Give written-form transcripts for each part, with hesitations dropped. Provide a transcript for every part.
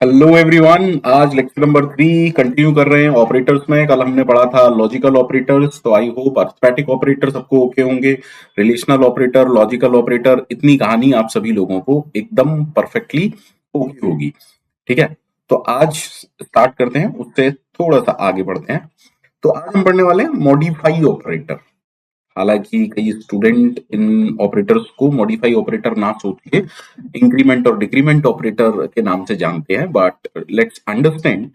Hello everyone. आज lecture number 3 continue कर रहे हैं ऑपरेटर्स में। कल हमने पढ़ा था लॉजिकल ऑपरेटर्स, तो आई होप अरिथमेटिक ऑपरेटर सबको ओके होंगे। रिलेशनल ऑपरेटर, लॉजिकल ऑपरेटर, इतनी कहानी आप सभी लोगों को एकदम परफेक्टली ओके होगी। ठीक है, तो आज स्टार्ट करते हैं, उससे थोड़ा सा आगे बढ़ते हैं। तो आज हम पढ़ने वाले हैं मॉडिफाई ऑपरेटर। हालांकि कई स्टूडेंट इन ऑपरेटर्स को मॉडिफाई ऑपरेटर ना सोच के इंक्रीमेंट और डिक्रीमेंट ऑपरेटर के नाम से जानते हैं, but let's understand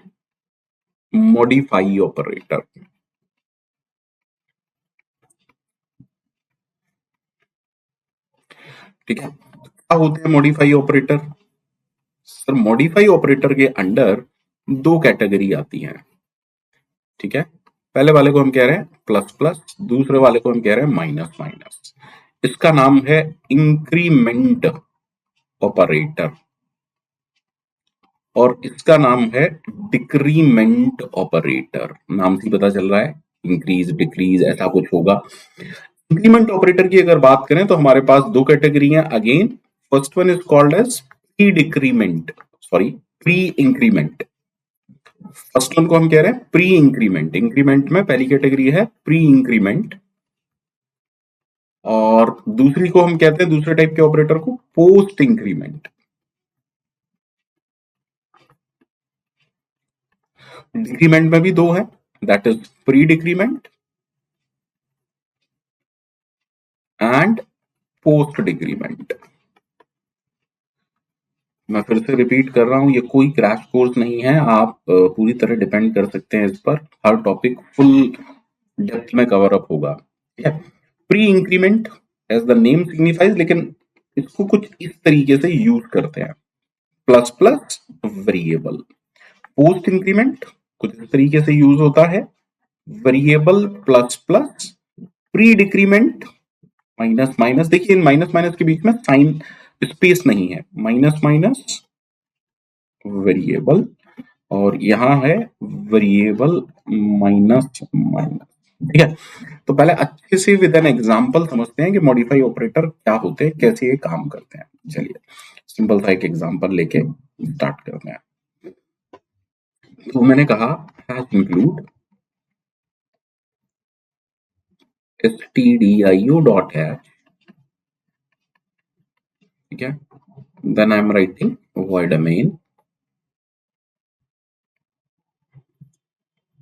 modify operator. ठीक है, क्या होते हैं modify operator? Sir, modify operator के अंडर दो कैटेगरी आती हैं। ठीक है, पहले वाले को हम कह रहे हैं प्लस प्लस, दूसरे वाले को हम कह रहे हैं माइनस माइनस। इसका नाम है इंक्रीमेंट ऑपरेटर और इसका नाम है डिक्रीमेंट ऑपरेटर। नाम से पता चल रहा है इंक्रीज डिक्रीज ऐसा कुछ होगा। इंक्रीमेंट ऑपरेटर की अगर बात करें तो हमारे पास दो कैटेगरी हैं again. First one is called as pre decrement, sorry pre increment. First one को हम कह रहे हैं प्री इंक्रीमेंट। इंक्रीमेंट में पहली कैटेगरी है प्री इंक्रीमेंट और दूसरी को हम कहते हैं, दूसरे टाइप के ऑपरेटर को पोस्ट इंक्रीमेंट। डिक्रीमेंट में भी दो है, that is pre decrement and post decrement. मैं फिर से रिपीट कर रहा हूं, ये कोई क्रैश कोर्स नहीं है, आप पूरी तरह डिपेंड कर सकते हैं इस पर। हर टॉपिक फुल डेप्थ में कवर अप होगा। ठीक है, pre increment as the name signifies, लेकिन इसको कुछ इस तरीके से यूज करते हैं, plus plus variable. Post increment कुछ इस तरीके से यूज होता है, variable plus plus. Pre decrement minus minus. देखिए इन माइनस माइनस के बीच में साइन स्पेस नहीं है, माइनस माइनस वेरिएबल और यहां है वेरिएबल माइनस माइनस। ठीक है, तो पहले अच्छे से विद एन एग्जांपल समझते हैं कि मॉडिफाई ऑपरेटर क्या होते हैं, कैसे ये काम करते हैं। चलिए सिंपल सा एक एग्जांपल लेके स्टार्ट करते हैं। तो मैंने कहा hash include stdio dot hash. ठीक है, then I am writing void main।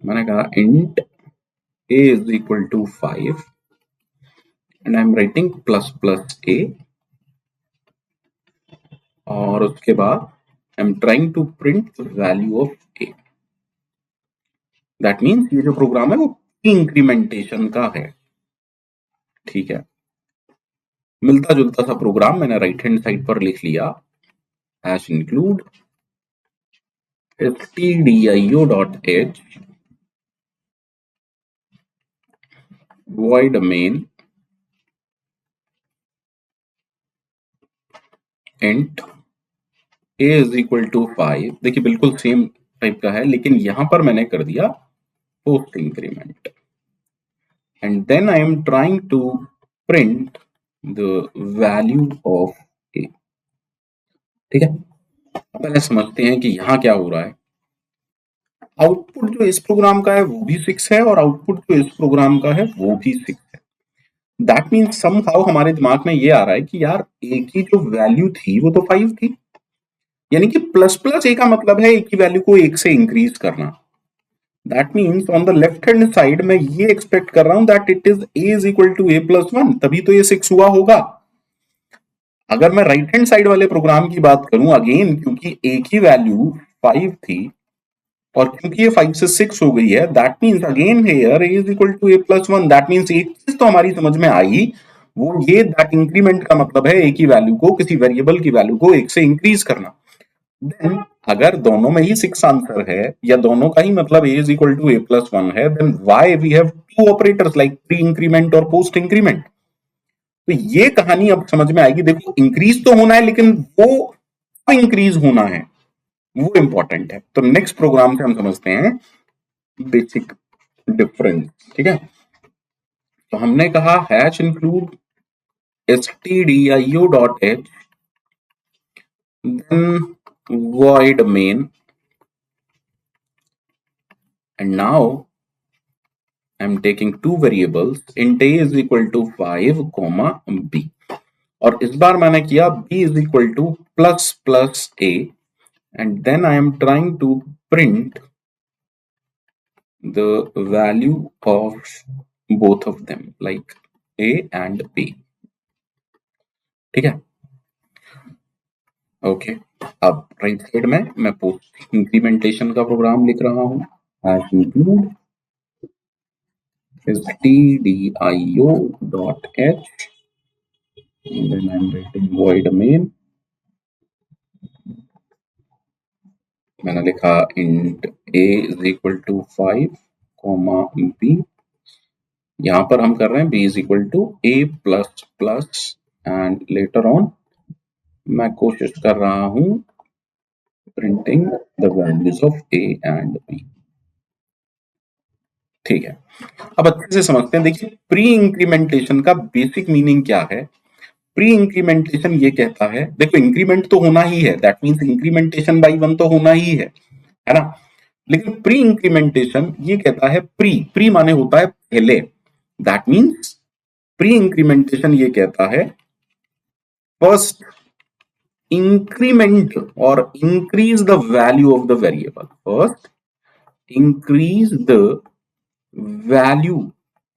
मैंने कहा int a is equal to 5 and I'm writing plus plus a और उसके बाद I'm trying to print the value of a। That means ये जो programme है वो इंक्रीमेंटेशन का है। ठीक है, मिलता जुलता सा प्रोग्राम मैंने राइट हैंड साइड पर लिख लिया, hash include stdio dot h void main int a is equal to 5। देखिए बिल्कुल सेम टाइप का है, लेकिन यहां पर मैंने कर दिया post increment and then I am trying to print the value of a। ठीक है, पहले समझते हैं कि यहां क्या हो रहा है। आउटपुट जो इस प्रोग्राम का है वो भी 6 है और आउटपुट जो इस प्रोग्राम का है वो भी 6 है। दैट मीन्स समहाउ हमारे दिमाग में ये आ रहा है कि यार ए की जो वैल्यू थी वो तो 5 थी, यानी कि प्लस प्लस ए का मतलब है ए की वैल्यू को 1 से इंक्रीज करना। That means on the left hand side में ये एक्सपेक्ट कर रहा हूं that it is a is equal to a plus 1, तभी तो ये 6 हुआ होगा। अगर मैं राइट हैंड साइड वाले प्रोग्राम की बात करूं, अगेन क्योंकि ए की वैल्यू 5 थी और क्योंकि ये 5 से 6 हो गई है, that means again here a is equal to a plus 1। That means एक चीज तो हमारी समझ में आई, वो ये दैट इंक्रीमेंट का मतलब है a की वैल्यू को, किसी वेरिएबल की वैल्यू को 1 से इंक्रीज करना। देन अगर दोनों में ही 6 आंसर है या दोनों का ही मतलब a is equal to a plus 1 है, then why we have two operators like pre increment और पोस्ट इंक्रीमेंट। तो ये कहानी अब समझ में आएगी। देखो इंक्रीज तो होना है, लेकिन वो इंक्रीज होना है वो इंपॉर्टेंट है। तो नेक्स्ट प्रोग्राम से हम समझते हैं बेसिक डिफरेंस। ठीक है, तो हमने कहा hash include stdio dot h, then void main, and now I'm taking two variables, int a is equal to 5 comma b, और इस बार मैंने किया b is equal to plus plus a, and then I am trying to print the value of both of them like a and b. ठीक है, okay. अब right side में मैं post incrementation का प्रोग्राम लिख रहा हूं, as include stdio.h, then I'm writing void main, मैंने लिखा int a is equal to 5 comma b, यहां पर हम कर रहे हैं b is equal to a plus plus, and later on मैं कोशिश कर रहा हूं printing the values of a and b। ठीक है, अब अच्छे से समझते हैं। देखिए प्री इंक्रीमेंटेशन का बेसिक मीनिंग क्या है। प्री इंक्रीमेंटेशन ये कहता है, देखो इंक्रीमेंट तो होना ही है, दैट मींस इंक्रीमेंटेशन बाय 1 तो होना ही है ना। लेकिन प्री इंक्रीमेंटेशन ये कहता है, प्री माने होता है पहले, दैट मींस प्री इंक्रीमेंटेशन ये कहता है फर्स्ट इंक्रीमेंट और increase the value of the variable, first increase the value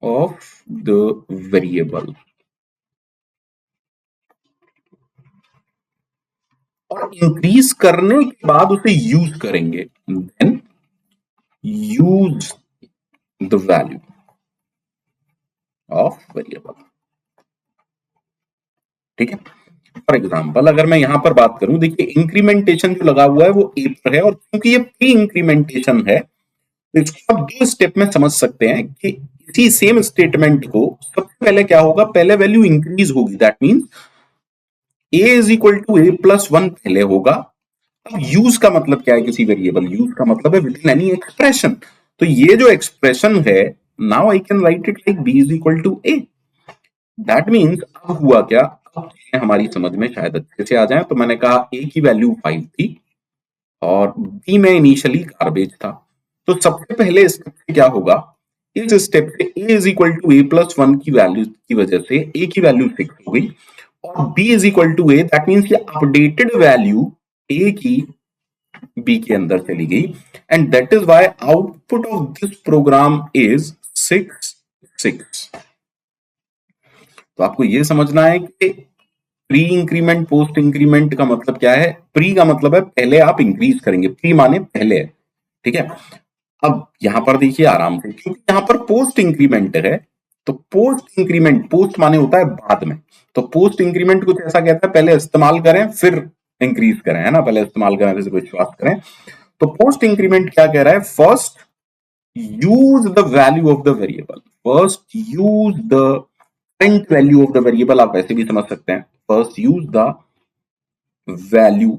of the variable, और इंक्रीज करने के बाद उसे यूज करेंगे, then use the value of variable. ठीक है, फॉर एग्जाम्पल अगर मैं यहां पर बात करूं, देखिए इंक्रीमेंटेशन जो लगा हुआ है वो ए पर है, और क्योंकि ये प्री इंक्रीमेंटेशन है तो इसको आप दो स्टेप में समझ सकते हैं कि इसी सेम स्टेटमेंट को सबसे पहले क्या होगा, पहले वैल्यू इंक्रीज होगी, that means a is equal to a plus 1 पहले होगा। अब यूज का मतलब क्या है किसी वेरिएबल, यूज का मतलब है विद इन एनी एक्सप्रेशन, तो ये जो एक्सप्रेशन है now I can write it like b is equal to a, that means अब हुआ क्या, अब हमारी समझ में शायद अच्छे से आ जाए, तो मैंने कहा a की वैल्यू 5 थी और b में इनिशियली गार्बेज था, तो सबसे पहले स्टेप से क्या होगा, इस स्टेप से a is equal to a plus 1 की वैल्यू की वजह से a की वैल्यू 6 हो गई, और b is equal to a, that means ये अपडेटेड वैल्यू a की b के अंदर चली गई, and that is why output of this program is 6 6। तो आपको ये समझना है कि प्री इंक्रीमेंट पोस्ट इंक्रीमेंट का मतलब क्या है। प्री का मतलब है पहले आप इंक्रीज करेंगे, प्री माने पहले, ठीक है। अब यहां पर देखिए आराम से, क्योंकि यहां पर पोस्ट इंक्रीमेंट है, तो पोस्ट इंक्रीमेंट, पोस्ट माने होता है बाद में, तो पोस्ट इंक्रीमेंट कुछ ऐसा कहता है पहले इस्तेमाल करें फिर इंक्रीज करें, है ना, पहले इस्तेमाल करें फिर विश्वास करें। तो पोस्ट इंक्रीमेंट क्या कह रहा है, first use the value of the variable, first use the current value of the variable, आप वैसे भी समझ सकते हैं, first use the value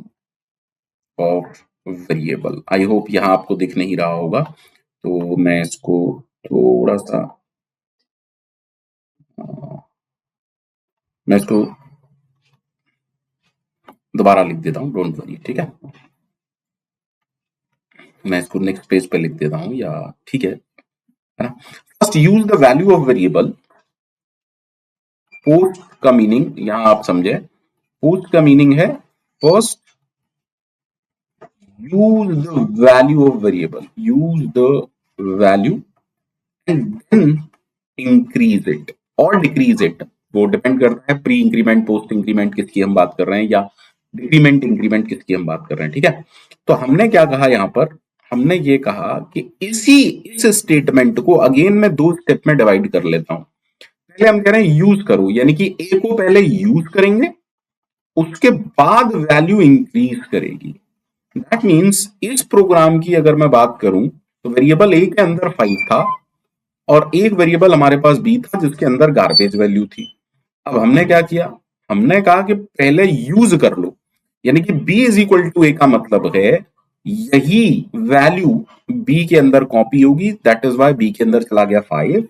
of variable. I hope यहां आपको दिख नहीं रहा होगा, तो मैं इसको थोड़ा सा मैं इसको दोबारा लिख देता हूं, डोंट वरी, ठीक है। मैं इसको नेक्स्ट पेज पे लिख देता हूं, या ठीक है ना। First use the value of variable, post का मीनिंग यहां आप समझे, पोस्ट का मीनिंग है first use the value of variable, use the value and then increase it or decrease it, वो डिपेंड करता है प्री इंक्रीमेंट पोस्ट इंक्रीमेंट किसकी हम बात कर रहे हैं, या डिक्रीमेंट इंक्रीमेंट किसकी हम बात कर रहे हैं, ठीक है। तो हमने क्या कहा यहां पर, हमने ये कहा कि इस स्टेटमेंट को अगेन मैं दो स्टेप में डिवाइड कर लेता हूं। पहले हम कह रहे हैं यूज करो, यानी कि ए को पहले यूज करेंगे, उसके बाद वैल्यू इंक्रीज करेगी, दैट मीन्स इस प्रोग्राम की अगर मैं बात करूं तो वेरिएबल ए के अंदर 5 था और एक वेरिएबल हमारे पास बी था जिसके अंदर गार्बेज वैल्यू थी। अब हमने क्या किया, हमने कहा कि पहले यूज कर लो, यानी कि b इज इक्वल टू ए का मतलब है यही वैल्यू b के अंदर कॉपी होगी, दैट इज वाई b के अंदर चला गया 5,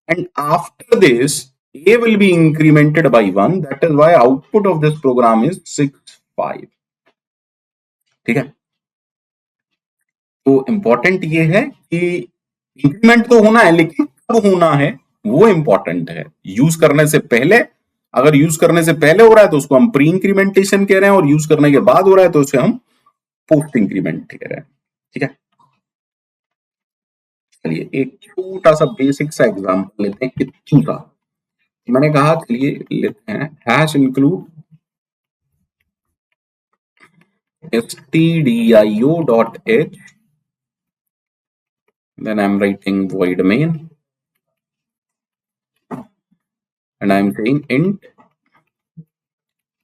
and after this a will be incremented by 1, that is why output of this program is 6 5। ठीक है, तो इंपॉर्टेंट ये है कि इंक्रीमेंट तो होना है, लेकिन कब होना है वो इंपॉर्टेंट है। यूज करने से पहले, अगर यूज करने से पहले हो रहा है तो उसको हम प्री इंक्रीमेंटेशन कह रहे हैं, और यूज करने के बाद हो रहा है तो उसे हम पोस्ट इंक्रीमेंट कह रहे हैं। ठीक है, चलिए एक छोटा सा बेसिक सा एग्जांपल लेते हैं इतनी का। मैंने कहा चलिए लेते हैं hash include stdio.h, then I'm writing void main and I'm saying int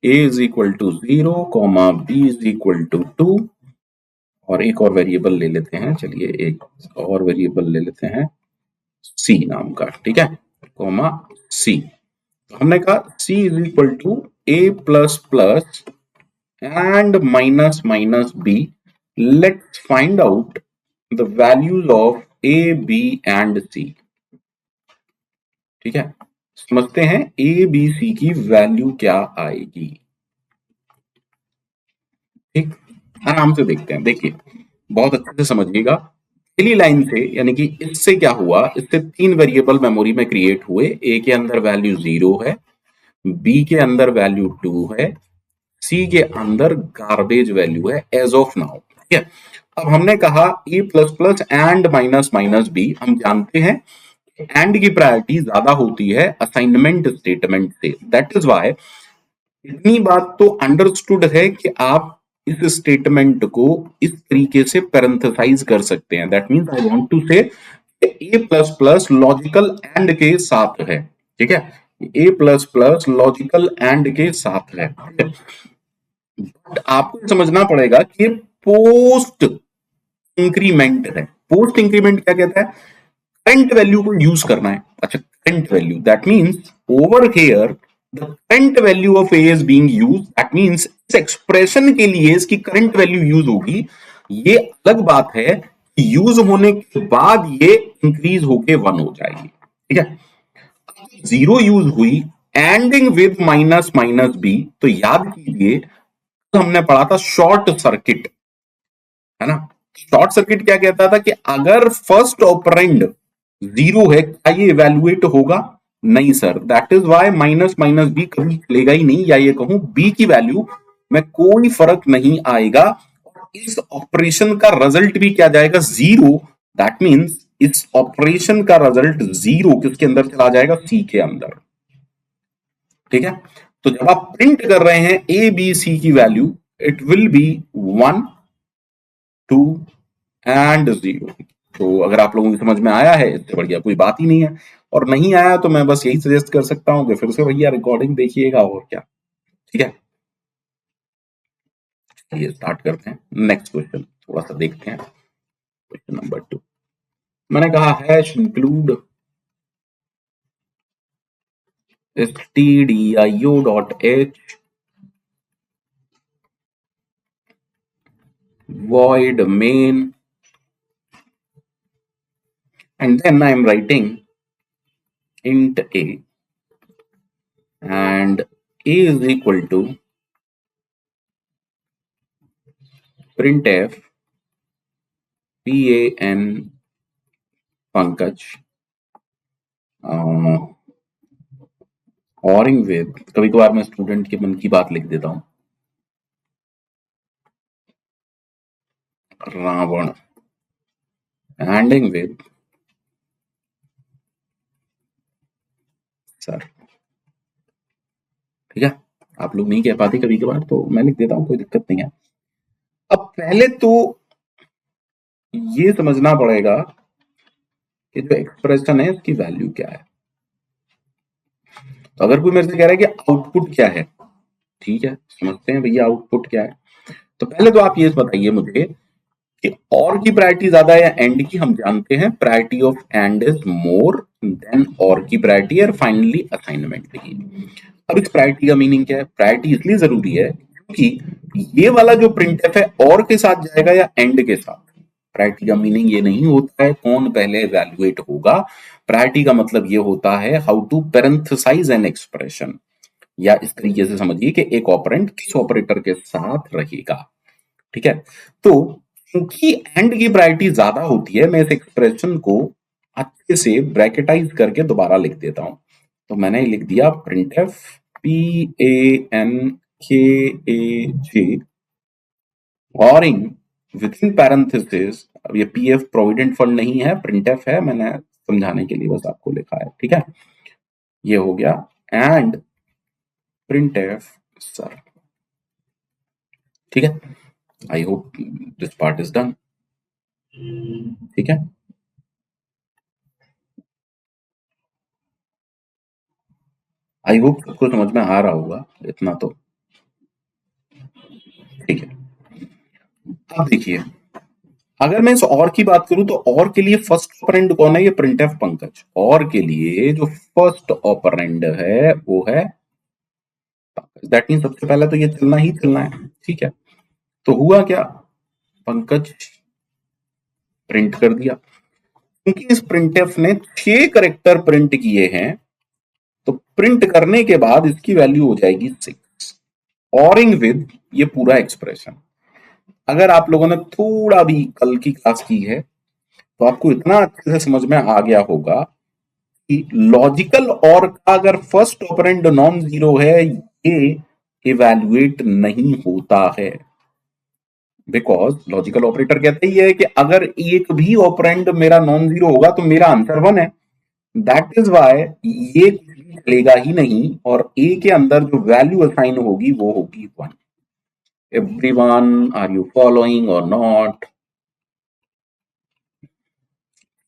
a is equal to 0, b is equal to 2, और एक और वेरिएबल ले लेते हैं, चलिए एक और वेरिएबल ले लेते हैं c नाम का। ठीक है, कॉमा c, तो हमने कहा c is equal to a plus plus and minus minus b, let's find out the values of a b and c। ठीक है, समझते हैं a b c की वैल्यू क्या आएगी। ठीक, आराम से देखते हैं, देखिए बहुत अच्छे से समझिएगा। पहली लाइन से, यानी कि इससे क्या हुआ, इससे तीन वेरिएबल मेमोरी में क्रिएट हुए। ए के अंदर वैल्यू 0 है, बी के अंदर वैल्यू 2 है, सी के अंदर गार्बेज वैल्यू है एज ऑफ नाउ। ठीक है, अब हमने कहा A plus plus and minus minus B, हम जानते हैं एंड की प्रायोरिटी ज्यादा होती है असाइनमेंट स्टेटमेंट से, दैट इज वाई इतनी बात तो अंडरस्टूड है कि आप इस स्टेटमेंट को इस तरीके से पैरेंथेसाइज कर सकते हैं। That means I want to say A plus plus logical and के साथ है। ठीक है, A plus plus logical and के साथ है। बट आपको समझना पड़ेगा कि पोस्ट इंक्रीमेंट है। पोस्ट इंक्रीमेंट क्या कहता है, करंट वैल्यू को यूज करना है। अच्छा, current value, that means over here the current value of a is being used, that means इस एक्सप्रेशन के लिए इसकी करंट वैल्यू यूज होगी। ये अलग बात है यूज होने के बाद ये इंक्रीज होके 1 हो जाएगी। ठीक है, 0 यूज हुई ending with minus minus B, तो याद कीजिए तो हमने पढ़ा था शॉर्ट सर्किट, है ना। शॉर्ट सर्किट क्या कहता था कि अगर फर्स्ट ऑपरेंड 0 है क्या ये इवेल्युएट होगा, नहीं sir, that is why minus minus B कभी चलेगा ही नहीं, या ये कहूं बी की वैल्यू में कोई फर्क नहीं आएगा। इस ऑपरेशन का रिजल्ट भी क्या जाएगा, 0। दैट मींस इस ऑपरेशन का रिजल्ट 0 किसके अंदर चला जाएगा, सी के अंदर। ठीक है, तो जब आप प्रिंट कर रहे हैं ए बी सी की value, it will be 1 2 and 0। तो अगर आप लोगों की समझ में आया है, इससे बढ़िया कोई बात ही नहीं है, और नहीं आया तो मैं बस यही सजेस्ट कर सकता हूं कि फिर से भैया रिकॉर्डिंग देखिएगा, और क्या। ठीक है, ये स्टार्ट करते हैं नेक्स्ट क्वेश्चन, थोड़ा सा देखते हैं। क्वेश्चन नंबर 2, मैंने कहा hash include stdio.h void main, and then I am writing int a, and a is equal to printf pan Pankaj ORing with, कभी कभार मैं स्टूडेंट के मन की बात लिख देता हूं, रावण एंडिंग विद सर। ठीक है, आप लोग नहीं कह पाते कभी कभार तो मैं लिख देता हूं, कोई दिक्कत नहीं है। अब पहले तो ये समझना पड़ेगा कि जो एक्सप्रेशन है उसकी वैल्यू क्या है। तो अगर कोई मेरे से कह रहा है कि आउटपुट क्या है, ठीक है, समझते हैं भैया आउटपुट क्या है। तो पहले तो आप ये बताइए मुझे कि और की प्रायोरिटी ज्यादा है या एंड की। हम जानते हैं priority of and is more than और की प्रायोरिटी, और फाइनली असाइनमेंट की। अब इस प्रायोरिटी का मीनिंग क्या है, प्रायोरिटी इसलिए जरूरी है क्योंकि ये वाला जो प्रिंटफ है और के साथ जाएगा या एंड के साथ। प्रायोरिटी का मीनिंग ये नहीं होता है कौन पहले इवैल्यूएट होगा, प्रायोरिटी का मतलब ये होता है हाउ टू पैरेंथेसाइज एन एक्सप्रेशन, या इस तरीके से समझिए कि एक ऑपरेंड किस ऑपरेटर के साथ रहेगा। ठीक है, तो क्योंकि एंड की प्रायोरिटी ज्यादा होती है, मैं इस एक्सप्रेशन को अच्छे से ब्रैकेटाइज करके दोबारा लिख देता हूं। तो मैंने लिख दिया printf PANKAJ ORing within parenthesis. अब ये पीएफ प्रोविडेंट फंड नहीं है, printf है, मैंने समझाने के लिए बस आपको लिखा है। ठीक है, ये हो गया एंड printf सर। ठीक है, I hope this part is done. ठीक है, आई होप सबको समझ में आ रहा होगा इतना तो। ठीक है, अब देखिए, अगर मैं इस और की बात करूं तो और के लिए फर्स्ट ऑपरेंड कौन है? ये printf पंकज। और के लिए जो फर्स्ट ऑपरेंड है वो है पंकज। दैट मीन सबसे पहले तो ये चलना ही चलना है। ठीक है, तो हुआ क्या, पंकज प्रिंट कर दिया। क्योंकि इस printf ने 6 करेक्टर प्रिंट किए हैं, तो प्रिंट करने के बाद इसकी वैल्यू हो जाएगी 6 औरिंग विद ये पूरा एक्सप्रेशन। अगर आप लोगों ने थोड़ा भी कल की क्लास की है तो आपको इतना अच्छे से समझ में आ गया होगा कि लॉजिकल और का अगर फर्स्ट ऑपरेंड नॉन जीरो है, ये इवैल्यूएट नहीं होता है। बिकॉज लॉजिकल ऑपरेटर कहते ही है कि अगर एक भी ऑपरेंड मेरा नॉन जीरो होगा तो मेरा आंसर 1 है। दैट इज वाई ये चलेगा ही नहीं, और ए के अंदर जो वैल्यू असाइन होगी वो होगी 1। एवरीवन, आर यू फॉलोइंग और नॉट?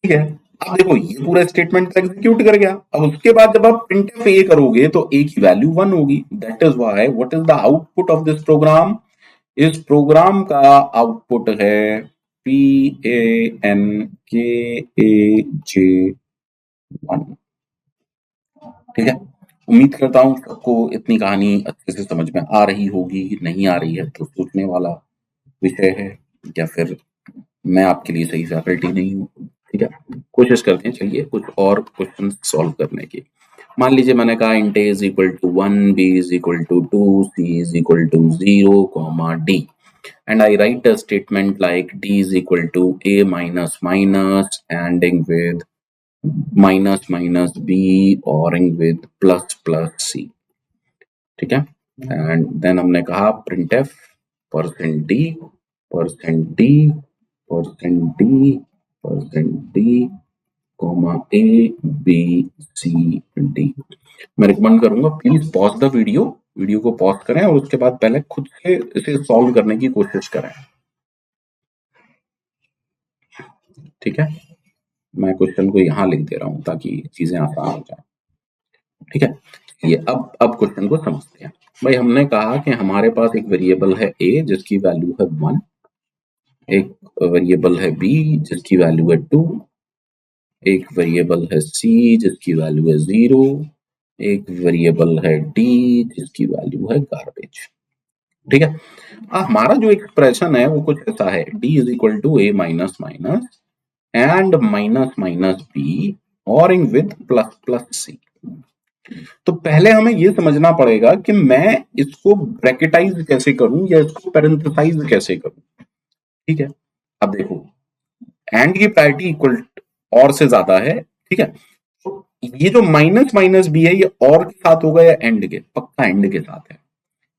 ठीक है, अब देखो ये पूरा स्टेटमेंट एग्जीक्यूट कर गया। अब उसके बाद जब आप printf a करोगे तो a की वैल्यू 1 होगी। That is why what is the output of this program? इस प्रोग्राम का आउटपुट है PANKAJ1। ठीक है, उम्मीद करता हूं सबको इतनी कहानी अच्छे से समझ में आ रही होगी। नहीं आ रही है तो सोचने वाला विषय है, या फिर मैं आपके लिए सही फैकल्टी नहीं हूँ। ठीक है, कोशिश करते हैं चलिए कुछ और क्वेश्चन सॉल्व करने की। मान लीजिए मैंने कहा int a is equal to 1, b is equal to 2, c is equal to 0, d, and I write a statement like d is equal to a minus minus ending with minus minus b oring with plus plus c। ठीक है, and then हमने कहा printf %d %d %d %d A B C D। मैं recommend करूंगा please pause the video को pause करें और उसके बाद पहले खुद से इसे सॉल्व करने की कोशिश करें। ठीक है, मैं क्वेश्चन को यहां लिख दे रहा हूं ताकि चीजें आसान हो जाए। ठीक है, ये अब क्वेश्चन को समझते हैं। भाई हमने कहा कि हमारे पास एक वेरिएबल है a जिसकी वैल्यू है 1, एक वेरिएबल है b जिसकी वैल्यू है 2, एक वेरिएबल है c जिसकी वैल्यू है 0, एक वेरिएबल है d जिसकी वैल्यू है गार्बेज। ठीक है, हमारा जो एक्सप्रेशन है वो कुछ ऐसा है, d is equal to a minus minus and minus minus b और इन विद प्लस प्लस c। तो पहले हमें ये समझना पड़ेगा कि मैं इसको ब्रैकेटाइज कैसे करूं या इसको पैरेंथेसाइज कैसे करूं। ठीक है, अब देखो एंड की प्रायोरिटी इक्वल और से ज्यादा है। ठीक है, तो ये जो माइनस माइनस बी है ये और के साथ होगा या एंड के? पक्का एंड के साथ है।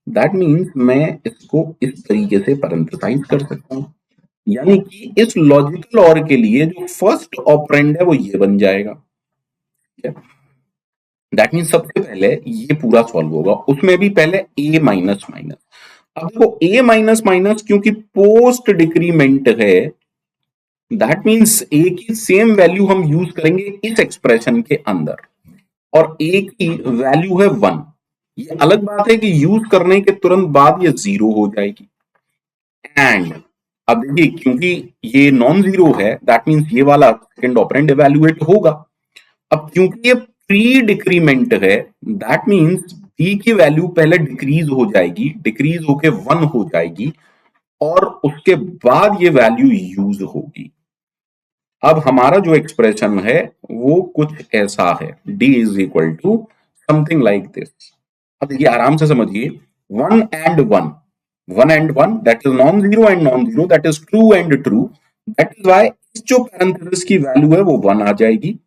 दैट मीन्स मैं इसको इस तरीके से पैरेंथेसाइज कर सकता हूं, यानी कि इस लॉजिकल और के लिए जो फर्स्ट ऑपरेंड है वो ये बन जाएगा। ठीक है, दैट मीन्स सबसे पहले ये पूरा सॉल्व होगा, उसमें भी पहले a माइनस माइनस। अब देखो a माइनस माइनस क्योंकि पोस्ट डिक्रीमेंट है, दैट मीन्स a की सेम वैल्यू हम यूज करेंगे इस एक्सप्रेशन के अंदर, और a की वैल्यू है 1। ये अलग बात है कि यूज करने के तुरंत बाद ये 0 हो जाएगी। एंड अब देखिए क्योंकि ये नॉन जीरो है, दैट मीन्स ये वाला सेकंड ऑपरेंड इवैल्यूएट होगा। अब क्योंकि ये प्री डिक्रीमेंट है, दैट मीन्स b की वैल्यू पहले डिक्रीज हो जाएगी, डिक्रीज होके 1 हो जाएगी, और उसके बाद ये वैल्यू यूज होगी। अब हमारा जो एक्सप्रेशन है वो कुछ ऐसा है, d is equal to something like this. अब देखिए आराम से समझिए, 1 and 1 1 and 1 that is non-zero and non-zero that is true and true. That is why इस जो parenthesis की वैल्यू है वो 1 आ जाएगी,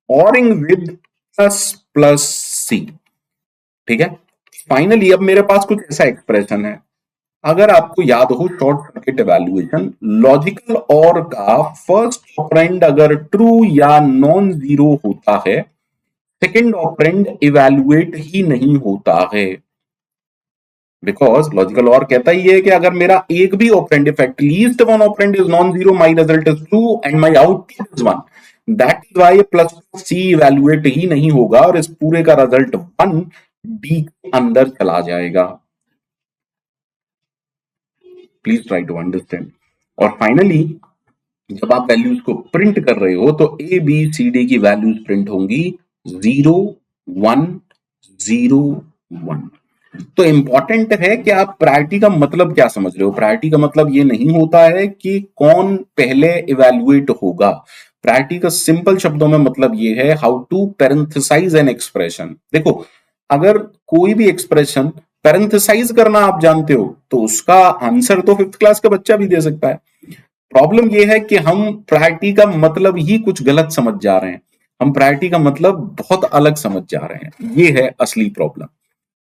oring with प्लस प्लस सी। ठीक है, फाइनली अब मेरे पास कुछ ऐसा एक्सप्रेशन है, अगर आपको याद हो शॉर्ट सर्किट इवैल्यूएशन, लॉजिकल और का फर्स्ट ऑपरेंड अगर ट्रू या नॉन जीरो होता है, सेकंड ऑपरेंड इवैल्यूएट ही नहीं होता है। बिकॉज लॉजिकल और कहता ही है कि अगर मेरा एक भी operand, if at least one operand is non zero, my result is true and my output is one. That is y plus c evaluate ही नहीं होगा और इस पूरे का रिजल्ट 1 डी के अंदर चला जाएगा। Please try to understand. और फाइनली जब आप वैल्यूज को प्रिंट कर रहे हो तो ए बी सी डी की वैल्यूज प्रिंट होंगी 0 1 0 1। तो इंपॉर्टेंट है कि आप प्रायोरिटी का मतलब क्या समझ रहे हो। प्रायोरिटी का मतलब ये नहीं होता है कि कौन पहले इवैल्यूएट होगा। प्रायोरिटी का सिंपल शब्दों में मतलब ये है हाउ टू पैरेंथेसाइज एन एक्सप्रेशन। देखो, अगर कोई भी एक्सप्रेशन पैरेंथेसाइज करना आप जानते हो तो उसका आंसर तो 5th क्लास का बच्चा भी दे सकता है। प्रॉब्लम यह है कि हम प्रायोरिटी का मतलब ही कुछ गलत समझ जा रहे हैं, हम प्रायोरिटी का मतलब बहुत अलग समझ जा रहे हैं, ये है असली प्रॉब्लम।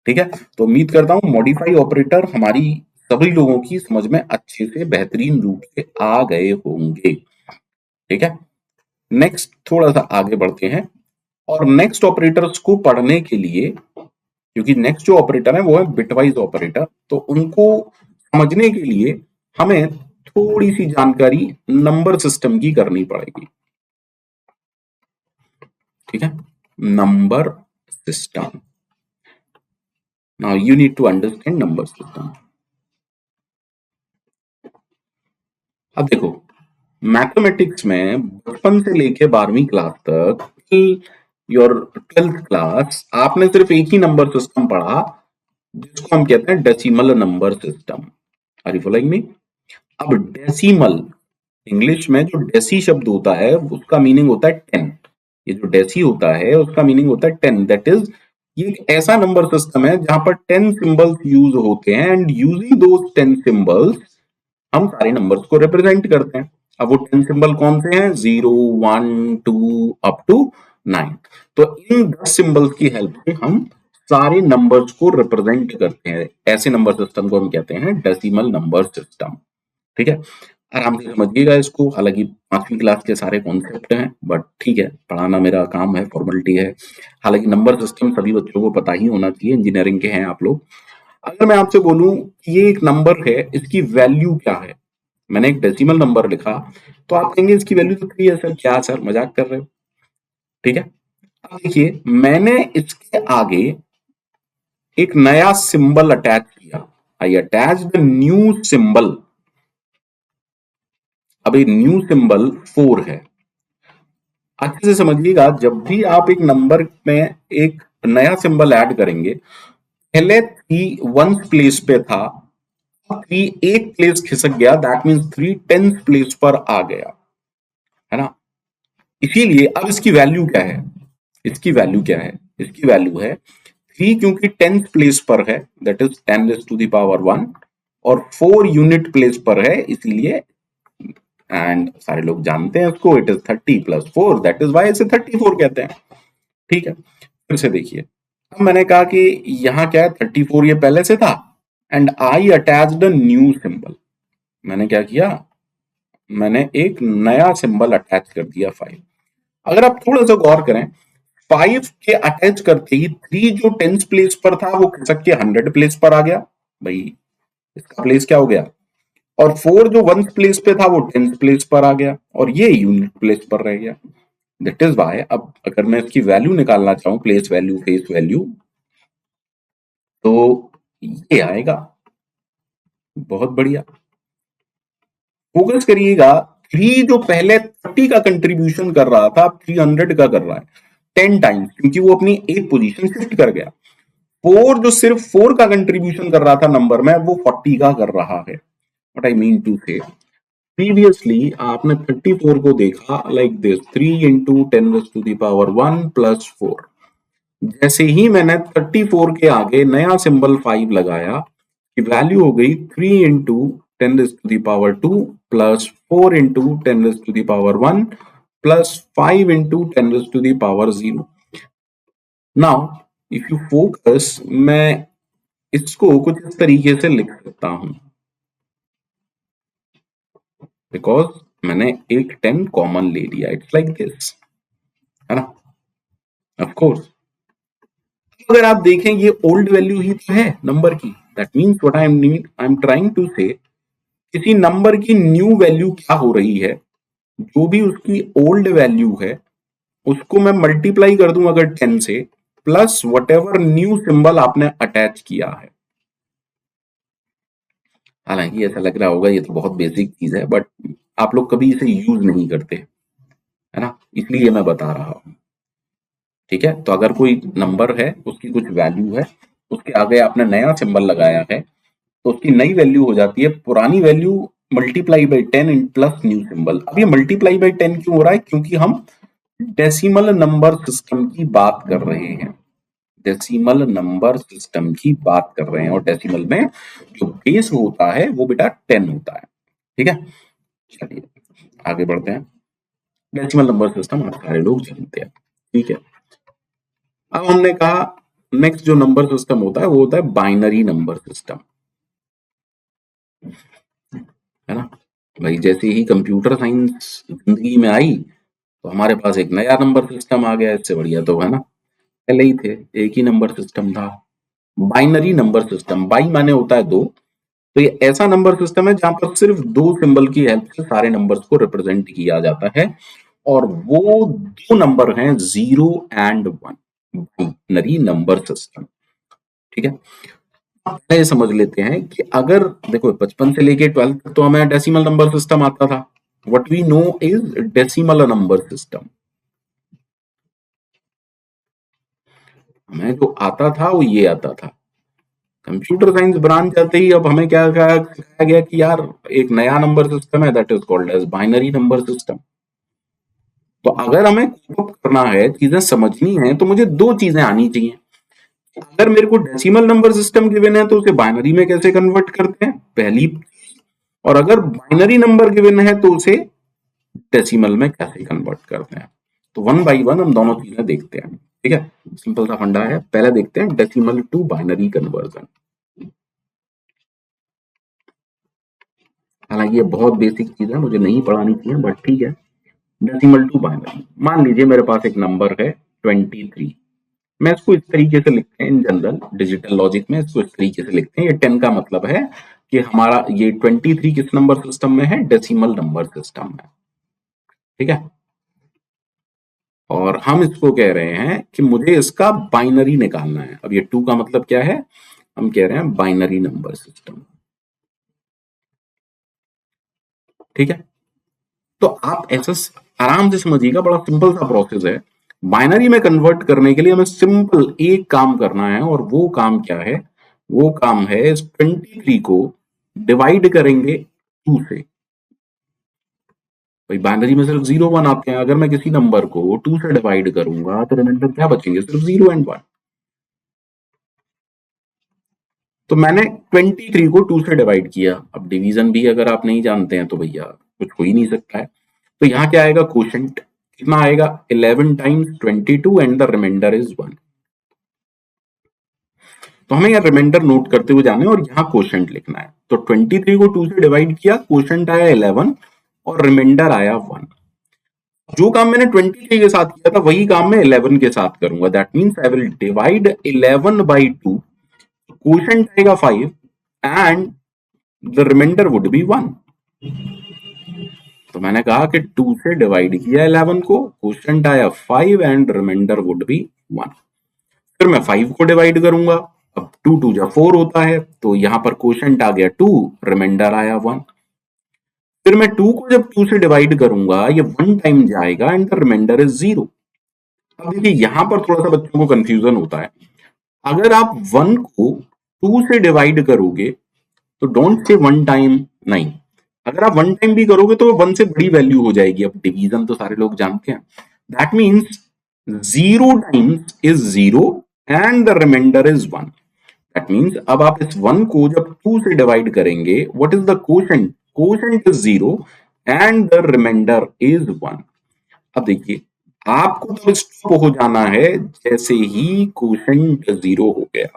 ठीक है, तो उम्मीद करता हूं मॉडिफाई ऑपरेटर हमारी सभी लोगों की समझ में अच्छे से बेहतरीन रूप से आ गए होंगे। ठीक है, नेक्स्ट थोड़ा सा आगे बढ़ते हैं और नेक्स्ट ऑपरेटर्स को पढ़ने के लिए, क्योंकि नेक्स्ट जो ऑपरेटर है वो है बिटवाइज ऑपरेटर, तो उनको समझने के लिए हमें थोड़ी सी जानकारी नंबर सिस्टम की करनी पड़ेगी। ठीक है, number system. Now you need to understand number system. अब देखो, मैथमेटिक्स में बचपन से लेके 12वीं क्लास तक, योर 12th क्लास, आपने सिर्फ एक ही नंबर सिस्टम पढ़ा जिसको हम कहते हैं decimal number system. Are you following me? अब डेसिमल, इंग्लिश में जो डेसी शब्द होता है उसका मीनिंग होता है 10। ये जो डेसी होता है उसका मीनिंग होता है 10। दैट इज, ये एक ऐसा नंबर सिस्टम है जहां पर 10 सिंबल्स यूज होते हैं एंड यूजिंग दोस 10 सिंबल्स हम सारे नंबर्स को रिप्रेजेंट करते हैं। अब वो 10 सिंबल कौन से हैं? 0 1 2 अप टू 9। तो इन 10 सिंबल्स की हेल्प से हम सारे नंबर्स को रिप्रेजेंट करते हैं। ऐसे नंबर सिस्टम को हम कहते हैं डेसिमल नंबर सिस्टम। ठीक है, आराम से समझिएगा इसको। हालांकि 5वीं क्लास के सारे कॉन्सेप्ट हैं, बट ठीक है, पढ़ाना मेरा काम है, फॉर्मेलिटी है। हालांकि नंबर सिस्टम सभी बच्चों को पता ही होना चाहिए, इंजीनियरिंग के हैं आप लोग। अगर मैं आपसे बोलूं कि ये एक नंबर है, इसकी वैल्यू क्या है, मैंने एक डेसिमल नंबर लिखा, तो आप कहेंगे इसकी वैल्यू तो 3 है सर। क्या सर, मजाक कर रहे हो? ठीक है, अब देखिए, मैंने इसके आगे एक नया सिंबल अटैच किया। आई अटैच द न्यू सिंबल। अब ये न्यू सिंबल 4 है। अच्छे से समझिएगा, जब भी आप एक नंबर में एक नया सिंबल ऐड करेंगे, पहले 3 1 प्लेस पे था, 3 एक प्लेस खिसक गया, दैट मीन्स 3 10th प्लेस पर आ गया, है ना। इसीलिए अब इसकी वैल्यू क्या है? इसकी वैल्यू क्या है? इसकी वैल्यू है 3, क्योंकि 10th प्लेस पर है, that is 10 raised to the power 1, और 4 यूनिट प्लेस पर है, इसीलिए, एंड सारे लोग जानते हैं इसको, it is 30 + 4, that is why इसे 34 कहते हैं। ठीक है, फिर से देखिए, अब मैंने कहा कि यहां क्या है, 34 ये पहले से था and I attached a new symbol. मैंने क्या किया? मैंने एक नया सिंबल अटैच कर दिया 5। अगर आप थोड़ा सा गौर करें, 5 के अटैच करते ही 3 जो 10th प्लेस पर था वो खिसक के 100 प्लेस पर आ गया। भाई इसका प्लेस क्या हो गया? और 4 जो 1th प्लेस पे था वो 10th प्लेस पर आ गया और ये यूनिट प्लेस पर रह गया। दैट इज वाई अब अगर मैं इसकी वैल्यू निकालना चाहूं, प्लेस वैल्यू, फेस वैल्यू, तो ये आएगा। बहुत बढ़िया, फोकस करिएगा। 3 जो पहले 30 का कंट्रीब्यूशन कर रहा था, अब 300 का कर रहा है 10 टाइम्स, क्योंकि वो अपनी एक पोजीशन शिफ्ट कर गया। 4 जो सिर्फ 4 का कंट्रीब्यूशन कर रहा था नंबर में, वो 40 का कर रहा है। What I mean to say, previously आपने 34 को देखा like this, 3 into 10 to the power 1 + 4। जैसे ही मैंने 34 के आगे नया सिंबल 5 लगाया, की वैल्यू हो गई 3 into 10⁻² plus 4 into 10⁻1 plus 5 into 10⁻0। Now if you focus, मैं इसको कुछ इस तरीके से लिख सकता हूं, बिकॉज मैंने एक 10 कॉमन ले लिया। इट्स लाइक दिस, है ना। ऑफ कोर्स अगर आप देखें ये ओल्ड वैल्यू ही तो है नंबर की। That means what I am trying to say, किसी नंबर की न्यू वैल्यू क्या हो रही है, जो भी उसकी ओल्ड वैल्यू है उसको मैं मल्टीप्लाई कर दूं अगर 10 से, plus what ever new symbol आपने अटैच किया है। हालांकि ऐसा लग रहा होगा ये तो बहुत बेसिक चीज है, बट आप लोग कभी इसे यूज नहीं करते, है ना, इसलिए मैं बता रहा हूं। ठीक है, तो अगर कोई नंबर है, उसकी कुछ वैल्यू है, उसके आगे आपने नया सिंबल लगाया है, तो उसकी नई वैल्यू हो जाती है पुरानी value multiply by 10 plus new symbol. अब ये मल्टीप्लाई बाई 10 क्यों हो रहा है? क्योंकि हम डेसिमल नंबर सिस्टम की बात कर रहे हैं। डेसिमल नंबर सिस्टम की बात कर रहे हैं, और डेसिमल में जो बेस होता है वो बेटा 10 होता है। ठीक है, चलिए आगे बढ़ते हैं। डेसिमल नंबर सिस्टम आप सारे लोग जानते हैं। ठीक है, अब हमने कहा नेक्स्ट जो नंबर सिस्टम होता है वो होता है बाइनरी नंबर सिस्टम, है ना। भाई जैसे ही कंप्यूटर साइंस जिंदगी में आई तो हमारे पास एक नया नंबर सिस्टम आ गया, इससे बढ़िया तो, है ना, पहले ही थे, एक ही नंबर सिस्टम था, बाइनरी नंबर सिस्टम। बाई माने होता है दो, तो ये ऐसा नंबर सिस्टम है जहां पर सिर्फ दो सिंबल की हेल्प से सारे नंबर्स को रिप्रेजेंट किया जाता है, और वो दो नंबर हैं 0 एंड 1। Binary number system. ठीक है, पहले समझ लेते हैं कि अगर देखो बचपन से लेके 12th तक तो हमें डेसिमल नंबर सिस्टम आता था। What we know is decimal number system. हमें जो आता था वो ये आता था। कंप्यूटर साइंस ब्रांच जाते ही अब हमें क्या कहा गया कि यार एक नया नंबर सिस्टम है, that is called as binary number system. तो अगर हमें कोप अप करना है, चीजें समझनी है, तो मुझे दो चीजें आनी चाहिए। अगर मेरे को डेसिमल नंबर सिस्टम गिवन है तो उसे बाइनरी में कैसे कन्वर्ट करते हैं, पहली। और अगर बाइनरी नंबर गिवन है तो उसे डेसिमल में कैसे कन्वर्ट करते हैं। तो वन बाई वन हम दोनों चीजें देखते हैं। ठीक है, सिंपल सा फंडा है। पहले देखते हैं डेसिमल टू बाइनरी कन्वर्जन। हालांकि ये बहुत बेसिक चीज है, मुझे नहीं पढ़ानी चाहिए, बट ठीक है। डेसिमल टू बाइनरी, मान लीजिए मेरे पास एक नंबर है 23। मैं इसको इस तरीके से लिखते हैं, इन जनरल डिजिटल लॉजिक में इसको इस तरीके से लिखते हैं। ये 10 का मतलब है कि हमारा ये 23 किस नंबर सिस्टम में है, डेसिमल नंबर सिस्टम में। ठीक है, और हम इसको कह रहे हैं कि मुझे इसका बाइनरी निकालना है। अब ये 2 का मतलब क्या है, हम कह रहे हैं बाइनरी नंबर सिस्टम। ठीक है, तो आप ऐसा आराम से समझिएगा, बड़ा सिंपल सा प्रोसेस है। बाइनरी में कन्वर्ट करने के लिए हमें सिंपल एक काम करना है, और वो काम क्या है, वो काम है इस 23 को डिवाइड करेंगे 2 से। भाई बाइनरी में सिर्फ 0 1 आते हैं, अगर मैं किसी नंबर को 2 से डिवाइड करूंगा तो रिमाइंडर क्या बचेंगे, सिर्फ 0 एंड 1। तो मैंने 23 को 2 से डिवाइड किया। अब डिवीजन भी अगर आप नहीं जानते हैं तो भैया कुछ हो ही नहीं सकता है। तो यहाँ क्या आएगा, क्वोशंट कितना आएगा, 11 times 22 and the reminder is 1। तो हमें यहाँ रिमाइंडर नोट करते हुए जाना है और यहाँ क्वोशंट लिखना है। तो 23 को 2 से डिवाइड किया, क्वोशंट आया 11 और रिमाइंडर आया 1। जो काम मैंने 23 के साथ किया था वही काम मैं 11 के साथ करूंगा। That means I will divide 11 by 2, quotient आएगा 5 and the reminder would be 1। तो मैंने कहा कि 2 से डिवाइड किया 11 को, क्वोशंट आया 5 एंड रिमाइंडर वुड बी 1। फिर मैं 5 को डिवाइड करूंगा, अब 2 2 जा 4 होता है, तो यहां पर क्वोशंट आ गया 2, रिमाइंडर आया 1। फिर मैं 2 को जब 2 से डिवाइड करूंगा, ये 1 टाइम जाएगा एंड द रिमाइंडर इज 0। अब देखिए यहां पर थोड़ा सा बच्चों को कंफ्यूजन होता है। अगर आप 1 को 2 से डिवाइड करोगे तो डोंट से 1 टाइम, नहीं, अगर आप 1 टाइम भी करोगे तो 1 से बड़ी वैल्यू हो जाएगी। अब डिवीजन तो सारे लोग जानते हैं। That means 0 times is 0 and the reminder is 1। That means अब आप इस 1 को जब 2 से डिवाइड करेंगे, what is the quotient? Quotient is 0 and the reminder is 1। अब देखिए, आपको तो स्टॉप हो जाना है जैसे ही कोशेंट 0 हो गया।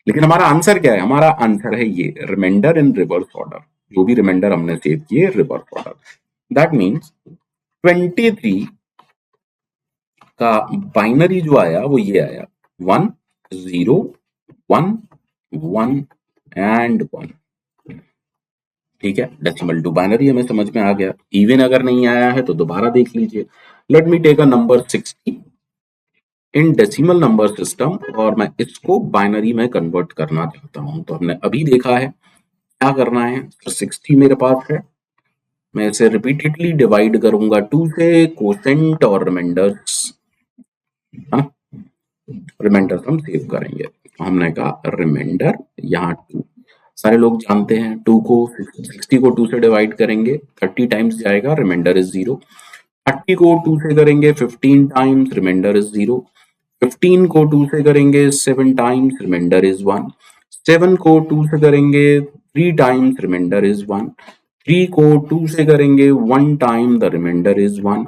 लेकिन हमारा आंसर क्या है? हमारा आंसर है ये, रिमाइंडर इन रिवर्स ऑर्डर। जो भी रिमाइंडर हमने सेव किए रिवर्स ऑर्डर। दैट मीन्स 23 का बाइनरी जो आया वो ये आया, 1 0 1 1 एंड 1। ठीक है, डेसिमल टू बाइनरी हमें समझ में आ गया। इवन अगर नहीं आया है तो दोबारा देख लीजिए। Let me take a number 60 in decimal number system और मैं इसको बाइनरी में कन्वर्ट करना चाहता हूं। तो हमने अभी देखा है क्या करना है। तो 60 मेरे पास है, मैं इसे रिपीटेडली डिवाइड करूंगा 2 से, कोसेंट और रिमाइंडर्स, रिमाइंडर्स हम सेव करेंगे। हमने कहा रिमाइंडर, यहाँ 2 सारे लोग जानते हैं, 2 को 60 को 2 से डिवाइड करेंगे 30 टाइम्स जाएगा, रिमाइंडर इज 0। 30 को 2 से करेंगे 15 टाइम्स, रिमाइंडर इज 0। 15 को 2 से करेंगे 7 टाइम्स, रिमाइंडर इज 1। 7 को 2 से करेंगे 3 टाइम्स, रिमाइंडर इज 1। 3 को 2 से करेंगे 1 टाइम, द रिमाइंडर इज 1।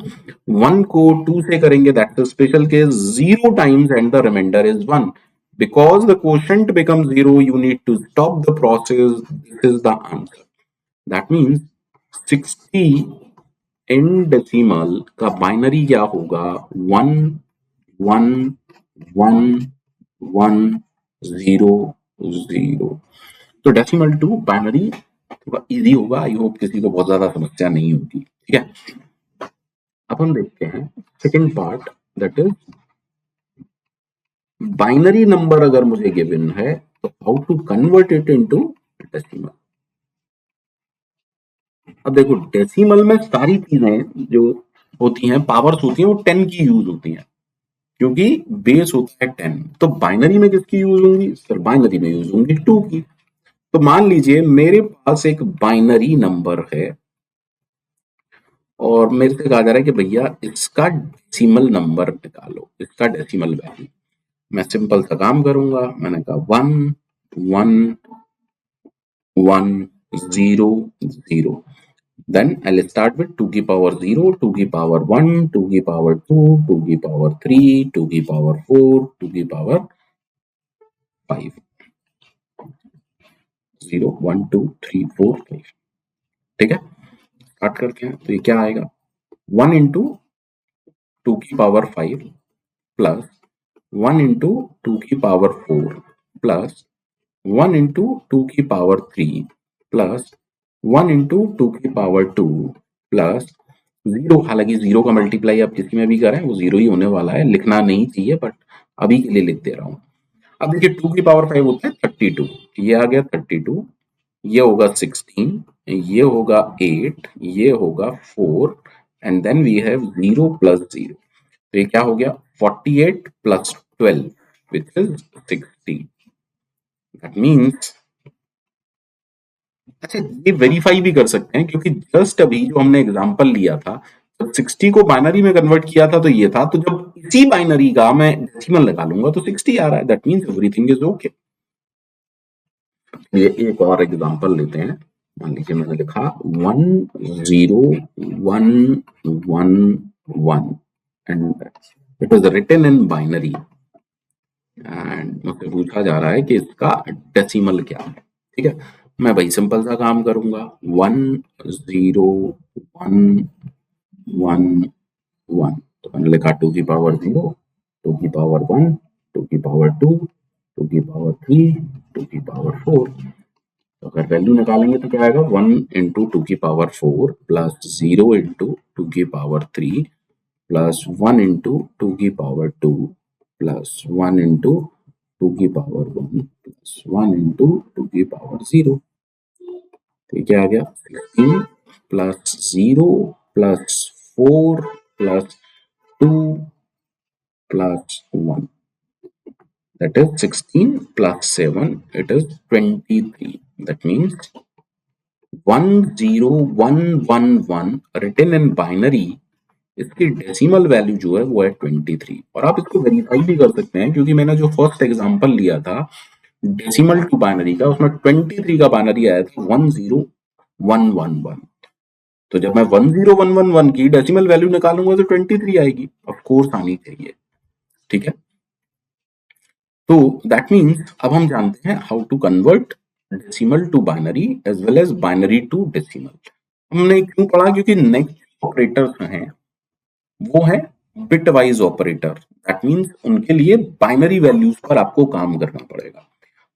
1 को 2 से करेंगे, that's a special case, 0 times and the reminder is 1। Because the quotient becomes 0, you need to stop the process. This is the answer. That means 60 in decimal का binary क्या होगा? 1 1 1 1 0 0। तो decimal to binary थोड़ा easy होगा। I hope किसी को बहुत ज्यादा समस्या नहीं होगी। ठीक है, अब हम देखते हैं second part, that is binary number अगर मुझे गिवन है तो how to convert it into decimal. अब देखो, डेसिमल में सारी चीजें जो होती हैं, पावर्स होती हैं, वो 10 की यूज होती हैं क्योंकि बेस होता है 10। तो बाइनरी में किसकी यूज होंगी? सर बाइनरी में यूज होंगी 2 की। तो मान लीजिए मेरे पास एक बाइनरी नंबर है और मेरे से कहा जा रहा है कि भैया इसका डेसिमल नंबर निकालो, इसका डेसिमल वैल्यू। मैं सिंपल सा काम करूंगा, मैंने कहा 1 1 1 0 0। Then I'll start with 2 की पावर 0, 2 की पावर 1, 2 की पावर 2, 2 की पावर 3, 2 की पावर 4, 2 की पावर 5। 0 1 2 3 4 5। ठीक है, स्टार्ट करते हैं। तो ये क्या आएगा? 1 इंटू 2 की पावर 5 प्लस 1 इंटू 2 की पावर 4 प्लस 1 इंटू 2 की पावर 3 प्लस 1 इंटू 2 की पावर 2 प्लस 0। हालांकि 0 का मल्टीप्लाई आप किसी में भी करें वो 0 ही होने वाला है, लिखना नहीं चाहिए, बट अभी के लिए लिख दे रहा हूं। अब देखिए 2 की पावर 5 होता है 32, ये आ गया 32, ये होगा 16, ये होगा 8, ये होगा 4 and then we have 0 plus 0। तो ये क्या हो गया? 48 plus 12 which is 60। That means, अच्छा ये वेरीफाई भी कर सकते हैं क्योंकि जस्ट अभी जो हमने एग्जांपल लिया था, जब 60 को बाइनरी में कन्वर्ट किया था तो ये था, तो जब इसी बाइनरी का मैं डेसिमल निकालूंगा तो 60 आ रहा है। That means everything is okay. ये एक और एग्जांपल लेते हैं। मान लीजिए मैंने लिखा 1 0 1 1 1 and it is written in binary and मुझसे पूछा जा रहा है कि इसका डेसिमल क्या है। ठीक है, मैं भाई सिंपल सा काम करूंगा, 1 0 1 1 1। तो मैंने लिखा 2 की पावर 0, 2 की पावर 1, 2 की पावर 2, 2 की पावर 3, 2 की पावर 4। तो अगर वैल्यू निकालेंगे तो क्या आएगा? 1 इंटू 2 की पावर 4 प्लस 0 इंटू 2 की पावर 3 प्लस 1 इंटू 2 की पावर 2 प्लस 1 इंटू 2 की पावर 1 प्लस 1 इंटू 2 की पावर 0। तो ये क्या आ गया? 16 plus 0 plus 4 plus 2 plus 1। That is 16 plus 7, it is 23. That means 10111 written in binary, इसकी डेसिमल वैल्यू जो है वो है 23। और आप इसको वेरीफाई भी कर सकते हैं क्योंकि मैंने जो फर्स्ट एग्जांपल लिया था डेसिमल टू बाइनरी का, उसमें 23 का बाइनरी आया था 10111। तो जब मैं 10111 की डेसिमल वैल्यू निकालूंगा तो 23 आएगी, ऑफ कोर्स आनी चाहिए। ठीक है, तो दैट मीन्स अब हम जानते हैं how to convert decimal to binary as well as binary to decimal. हमने क्यों पढ़ा? क्योंकि नेक्स्ट ऑपरेटर्स हैं वो है bitwise operator, that means उनके लिए बाइनरी वैल्यूज पर आपको काम करना पड़ेगा।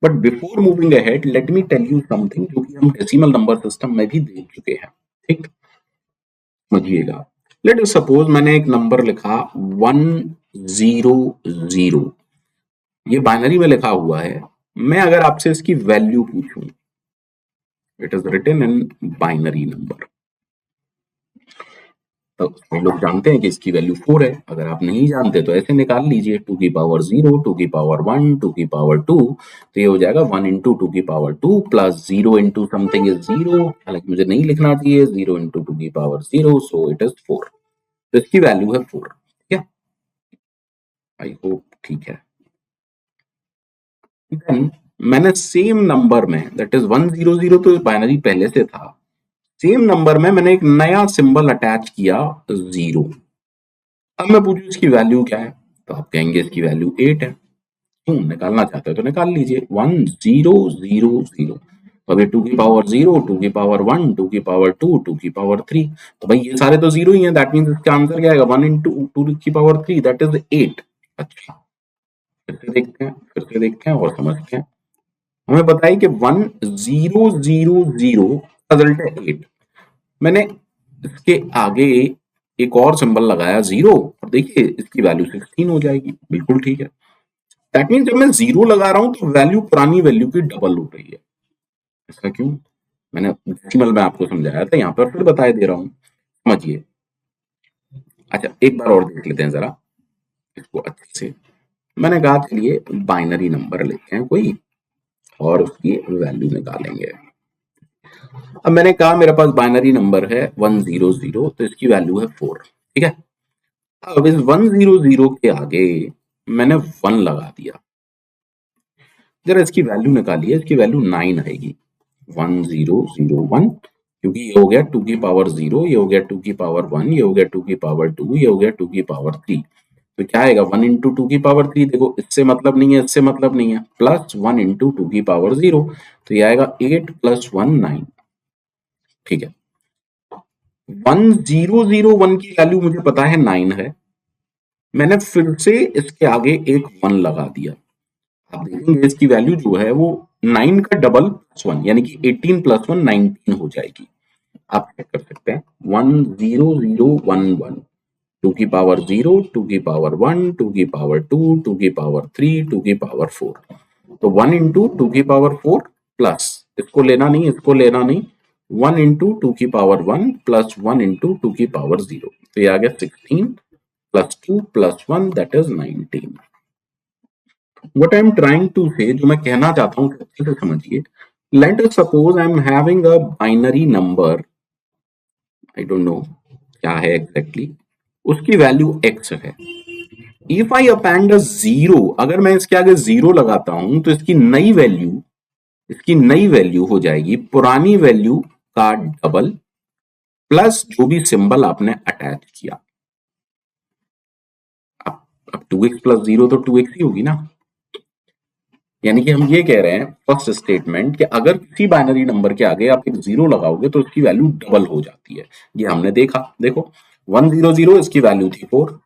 But before moving ahead let me tell you something जो कि हम डेसिमल नंबर सिस्टम में भी देख चुके हैं। ठीक, समझिएगा। लेट अस सपोज मैंने एक नंबर लिखा 100, ये बाइनरी में लिखा हुआ है। मैं अगर आपसे इसकी वैल्यू पूछूं, it is written in binary number, तो हम लोग जानते हैं कि इसकी वैल्यू 4 है। अगर आप नहीं जानते तो ऐसे निकाल लीजिए, 2 की पावर 0, 2 की पावर 1, 2 की पावर 2, तो ये हो जाएगा 1 इंटू 2 की power 2 plus 0 into something is 0, हालांकि मुझे नहीं लिखना चाहिए, 0 इंटू 2 की पावर 0, सो इट इज 4। तो इसकी वैल्यू है 4। ठीक है, आई होप ठीक है। देन मैंने सेम नंबर में, दैट इज 100, तो बाइनरी पहले से था, सेम नंबर में मैंने एक नया सिंबल अटैच किया 0। अब मैं पूछूं इसकी वैल्यू क्या है, तो आप कहेंगे इसकी वैल्यू 8 है। क्यों? निकालना चाहते हो तो निकाल लीजिए, 1000। तो अभी 2 की पावर 0, 2 की पावर 1, 2 की पावर 2, 2 की पावर 3, तो भाई ये सारे तो जीरो ही हैं, दैट मींस इसका आंसर क्या आएगा? 1 इंटू 2 की पावर 3, दैट इज 8। अच्छा, फिर से देखते हैं और समझते हैं। हमें पता है कि 1000 रिजल्ट है 8। मैंने इसके आगे एक और सिंबल लगाया 0, और देखिए इसकी वैल्यू 16 हो जाएगी। बिल्कुल ठीक है, दैट मीन जब मैं 0 लगा रहा हूं तो वैल्यू पुरानी वैल्यू की डबल हो रही है। ऐसा क्यों? मैंने डेसिमल में आपको समझाया था, यहाँ पर फिर बता दे रहा हूं, समझिए। अच्छा, एक बार और देख लेते हैं जरा इसको अच्छे से। मैंने कहा चलिए बाइनरी नंबर लेते हैं कोई और उसकी वैल्यू निकालेंगे। अब मैंने कहा मेरे पास बाइनरी नंबर है 100, तो इसकी वैल्यू है 4। ठीक है, अब इस 100 के आगे मैंने 1 लगा दिया। जरा इसकी वैल्यू निकालिए, इसकी वैल्यू 9 आएगी। 1001, क्योंकि ये हो गया 2 की पावर 0, ये हो गया 2 की पावर 1, ये हो गया 2 की पावर 2, ये हो गया 2 की पावर 3। तो क्या आएगा? 1 इंटू 2 की पावर 3, देखो इससे मतलब नहीं है, इससे मतलब नहीं है, प्लस 1 इंटू 2 की पावर 0, तो ये आएगा 8 प्लस 1 9। ठीक है, 1001 की वैल्यू मुझे पता है 9 है, मैंने फिर से इसके आगे एक 1 लगा दिया। आप देखेंगे इसकी वैल्यू जो है वो 9 का डबल प्लस 1, यानी कि 18 प्लस 1 19 हो जाएगी। आप चेक कर सकते हैं, 10011, 2 की पावर 0, 2 की पावर 1, 2 की पावर 2, 2 की पावर 3, 2 की पावर 4। तो 1 इंटू 2 की पावर 4 प्लस, इसको लेना नहीं, इसको लेना नहीं, 1 इंटू 2 की पावर 1 प्लस 1 इंटू 2 की पावर 0, तो ये आ गया 16 plus 2 plus 1, that is 19। What I am trying to say, जो मैं कहना चाहता हूँ अच्छे से समझिए। Let us suppose I am having a binary number, I don't know क्या है exactly, उसकी वैल्यू x है। If I append a zero, अगर मैं इसके आगे 0 लगाता हूं तो इसकी नई वैल्यू हो जाएगी पुरानी वैल्यू का डबल प्लस जो भी सिंबल आपने अटैच किया। अब 2x प्लस 0 तो 2x ही होगी ना। यानी कि हम ये कह रहे हैं फर्स्ट स्टेटमेंट कि अगर किसी बाइनरी नंबर के आगे आप एक 0 लगाओगे तो उसकी वैल्यू डबल हो जाती है। ये हमने देखा, देखो 100, इसकी वैल्यू थी 4,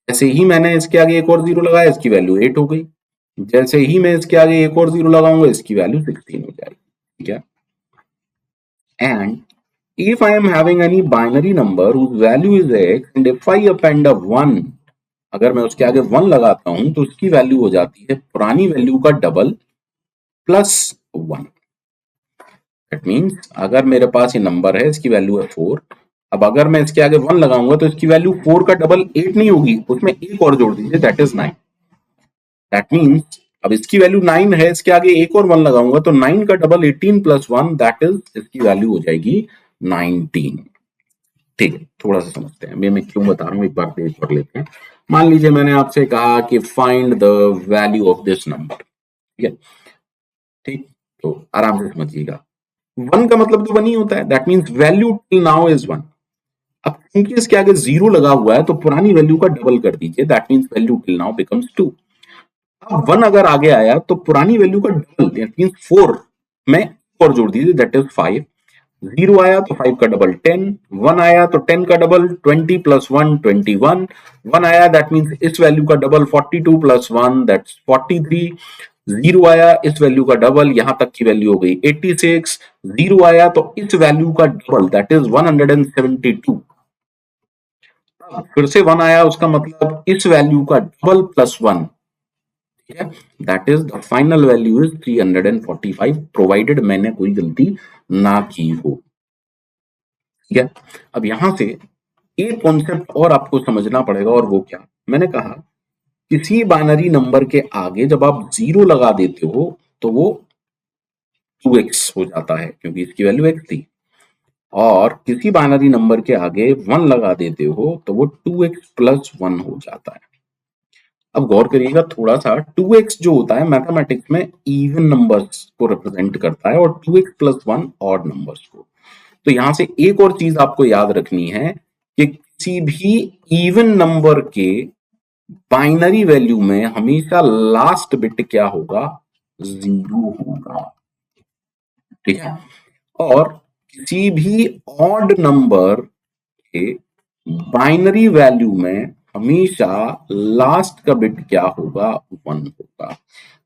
जैसे ही मैंने इसके आगे एक और 0 लगाया इसकी वैल्यू 8 हो गई, जैसे ही मैं इसके आगे एक और 0 लगाऊंगा इसकी वैल्यू 16 हो जाएगी। ठीक है, and if I am having any binary number whose value is x and if I append a 1, अगर मैं उसके आगे 1 लगाता हूं तो उसकी वैल्यू हो जाती है पुरानी वैल्यू का डबल प्लस 1। दैट मीन्स अगर मेरे पास ये नंबर है, इसकी वैल्यू है 4, अब अगर मैं इसके आगे 1 लगाऊंगा तो इसकी वैल्यू 4 का डबल 8 नहीं होगी, उसमें एक और जोड़ दीजिए, दैट इज 9। दैट मीन्स अब इसकी वैल्यू 9 है, इसके आगे एक और 1 लगाऊंगा तो 9 का डबल 18 प्लस 1, दैट इज इसकी वैल्यू हो जाएगी 19। ठीक है, थोड़ा सा समझते हैं मैं क्यों बता रहा हूँ, एक बार पेज पढ़ लेते हैं। मान लीजिए मैंने आपसे कहा कि find the value of this number, ठीक है, ठीक, तो आराम से समझिएगा। 1 का मतलब तो 1 ही होता है, that means value till now is 1। अब क्योंकि इसके आगे 0 लगा हुआ है तो पुरानी वैल्यू का डबल कर दीजिए, that means value till now becomes 2। अब 1 अगर आगे आया तो पुरानी वैल्यू का डबल, दैट मीन्स 4 में 4 जोड़ दीजिए, दैट इज 5। 0 आया तो 5 का डबल 10, 1 आया तो 10 का डबल 20 प्लस 1 21, 1 आया दैट मीन्स इस वैल्यू का डबल 42 प्लस 1 दैट्स 43, 0 आया इस वैल्यू का डबल, यहां तक की वैल्यू हो गई 86, 0 आया तो इस वैल्यू का डबल दैट इज 172, फिर से 1 आया उसका मतलब इस वैल्यू का डबल प्लस 1, ठीक है, that is the final value is 345, provided मैंने कोई गलती ना की हो। ठीक है, अब यहां से एक कॉन्सेप्ट और आपको समझना पड़ेगा, और वो क्या, मैंने कहा किसी बाइनरी नंबर के आगे जब आप 0 लगा देते हो तो वो 2x हो जाता है क्योंकि इसकी वैल्यू x थी, और किसी बाइनरी नंबर के आगे 1 लगा देते हो तो वो 2x प्लस 1 हो जाता है। अब गौर करिएगा थोड़ा सा, 2x जो होता है मैथमेटिक्स में इवन नंबर्स को रिप्रेजेंट करता है और 2x प्लस 1 ऑड नंबर्स को। तो यहां से एक और चीज आपको याद रखनी है कि किसी भी इवन नंबर के बाइनरी वैल्यू में हमेशा लास्ट बिट क्या होगा, 0 होगा। ठीक है, और किसी भी ऑड नंबर के बाइनरी वैल्यू में हमेशा लास्ट का बिट क्या होगा, 1 होगा।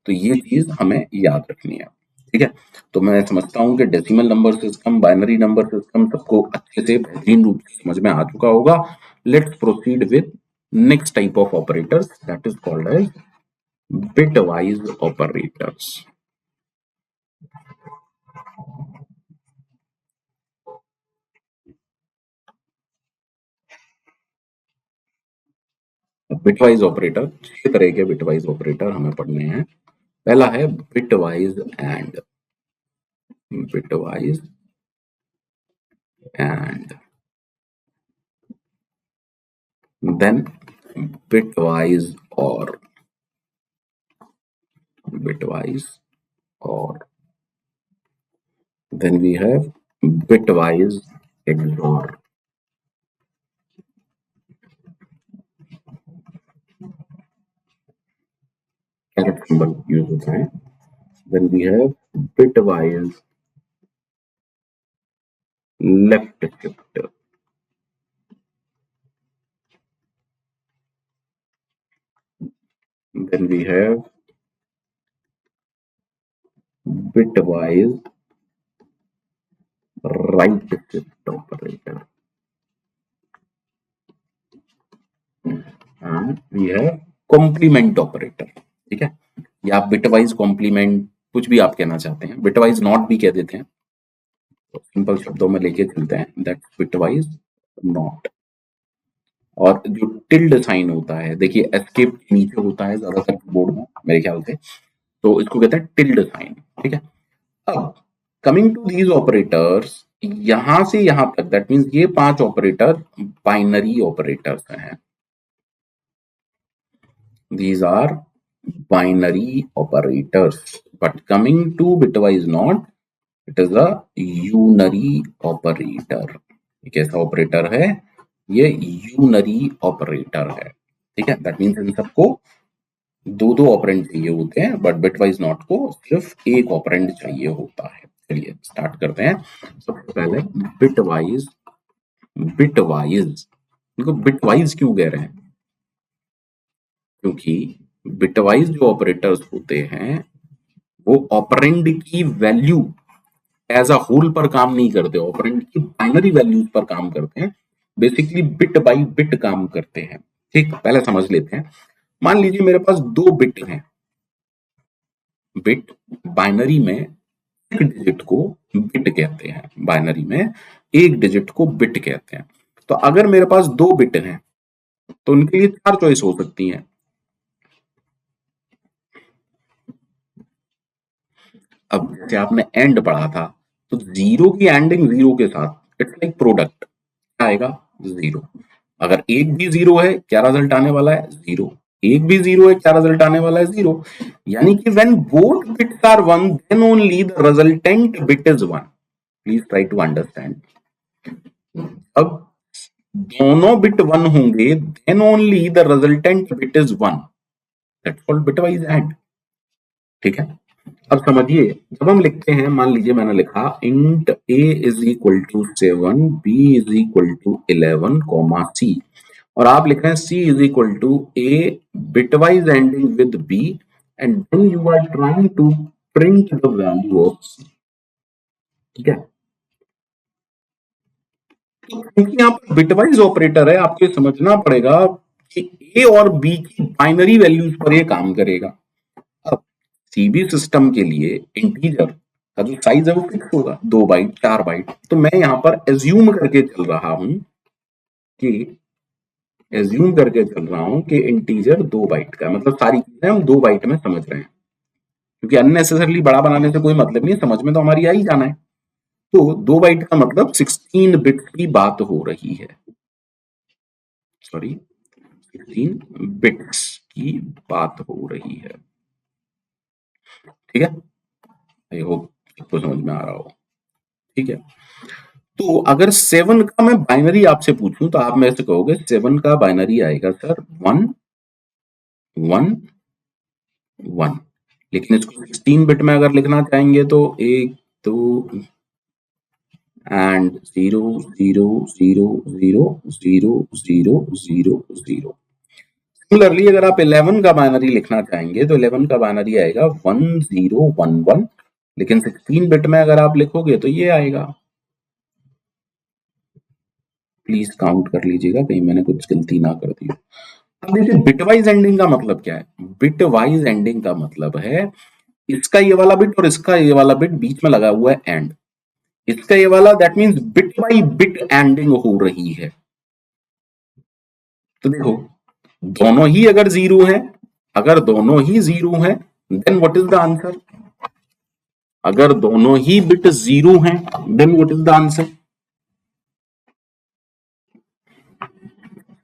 तो ये चीज हमें याद रखनी है। ठीक है, तो मैं समझता हूं कि decimal number system, binary number system सबको अच्छे से बेहतरीन रूप से समझ में आ चुका होगा। Let's proceed with next type of operators that is called as bitwise operators. Bitwise operator, 6 तरह के बिटवाइज ऑपरेटर हमें पढ़ने हैं। पहला है bitwise and, bitwise and, then bitwise or, bitwise or, then we have bitwise XOR, caret symbol use होता है, then we have bitwise left shift, then we have bitwise right shift operator, and we have complement operator। ठीक है, या आप bitwise complement कुछ भी आप कहना चाहते हैं, बिटवाइज नॉट भी कह देते हैं, तो सिंपल शब्दों में लेके चलते हैं, दैट बिटवाइज नॉट। और जो टिल्ड साइन होता है, देखिए एस्केप नीचे होता है ज्यादातर बोर्ड में मेरे ख्याल से, तो इसको कहते हैं टिल्ड साइन। ठीक है, अब कमिंग टू दीज ऑपरेटर्स, यहां से यहां तक दैट मींस ये 5 ऑपरेटर बाइनरी ऑपरेटर्स हैं, these are binary operators, but coming to bitwise not, it is a unary operator। एक ऐसा ऑपरेटर है, ये यूनरी ऑपरेटर है। ठीक है, दैट मीन्स इन सबको दो दो ऑपरेंड चाहिए होते हैं, बट बिटवाइज नॉट को सिर्फ एक ऑपरेंड चाहिए होता है। चलिए स्टार्ट करते हैं। सबसे पहले बिटवाइज, बिटवाइज, इनको बिटवाइज क्यों कह रहे हैं, क्योंकि बिटवाइज जो ऑपरेटर्स होते हैं वो ऑपरेंड की वैल्यू एज अ होल पर काम नहीं करते, ऑपरेंड की बाइनरी वैल्यूज पर काम करते हैं, बेसिकली बिट बाई बिट काम करते हैं। ठीक, पहले समझ लेते हैं। मान लीजिए मेरे पास 2 बिट हैं, बिट बाइनरी में एक डिजिट को बिट कहते हैं, बाइनरी में एक डिजिट को बिट कहते हैं। तो अगर मेरे पास 2 बिट हैं तो उनके लिए 4 चॉइस हो सकती हैं। अब जैसे आपने एंड पढ़ा था, तो 0 की एंडिंग 0 के साथ इट्स लाइक प्रोडक्ट, आएगा 0। अगर एक भी 0 है, क्या रिजल्ट आने वाला है, 0। एक भी जीरो है, क्या रिजल्ट आने वाला है? जीरो। यानी कि when both bits are one then only the resultant bit is one. Please try to understand. अब दोनों बिट वन होंगे then only the resultant bit is one, that's called bitwise and. ठीक है, अब समझिए, जब हम लिखते हैं, मान लीजिए मैंने लिखा int a is equal to 7, b is equal to 11, c, और आप लिख रहे हैं c is equal to a bitwise ANDing with b, and then you are trying to print the value of c। ठीक है, तो क्योंकि यहाँ पर बिटवाइज ऑपरेटर है, आपको ये समझना पड़ेगा कि a और b की बाइनरी वैल्यूज पर ये काम करेगा। अब सीबी सिस्टम के लिए इंटीजर का जो साइज है वो फिक्स होगा, 2 बाइट 4 बाइट। तो मैं यहां पर एज्यूम करके चल रहा हूं कि इंटीजर 2 बाइट का, मतलब सारी चीजें हम 2 बाइट में समझ रहे हैं, क्योंकि अननेसेसरली बड़ा बनाने से कोई मतलब नहीं, समझ में तो हमारी आ ही जाना है। तो 2 बाइट का मतलब 16 बिट की बात हो रही है, सॉरी 16 बिट्स की बात हो रही है। ठीक है, आई होप सबको समझ में आ रहा हो। ठीक है, तो अगर 7 का मैं बाइनरी आपसे पूछूं तो आप मेरे से कहोगे 7 का बाइनरी आएगा सर 1 1 1, लेकिन इसको 16 बिट में अगर लिखना चाहेंगे तो 1 2 एंड 0 0 0 0 0 0 0 0। सिमिलरली अगर आप 11 का बाइनरी लिखना चाहेंगे तो 11 का बाइनरी आएगा 1 0 1 1, लेकिन 16 बिट में अगर आप लिखोगे तो ये आएगा। प्लीज काउंट कर लीजिएगा कहीं मैंने कुछ गलती ना कर दी हो। अब देखिए बिटवाइज एंडिंग का मतलब क्या है? बिटवाइज एंडिंग का मतलब है इसका ये वाला बिट और इसका ये वाला बिट बीच में लगा हुआ है एंड, इसका ये वाला, that means bit by bit ending हो रही है। तो देखो दोनों ही अगर जीरो है, अगर दोनों ही जीरो है then what is the answer? अगर दोनों ही बिट जीरो हैं then what is the answer?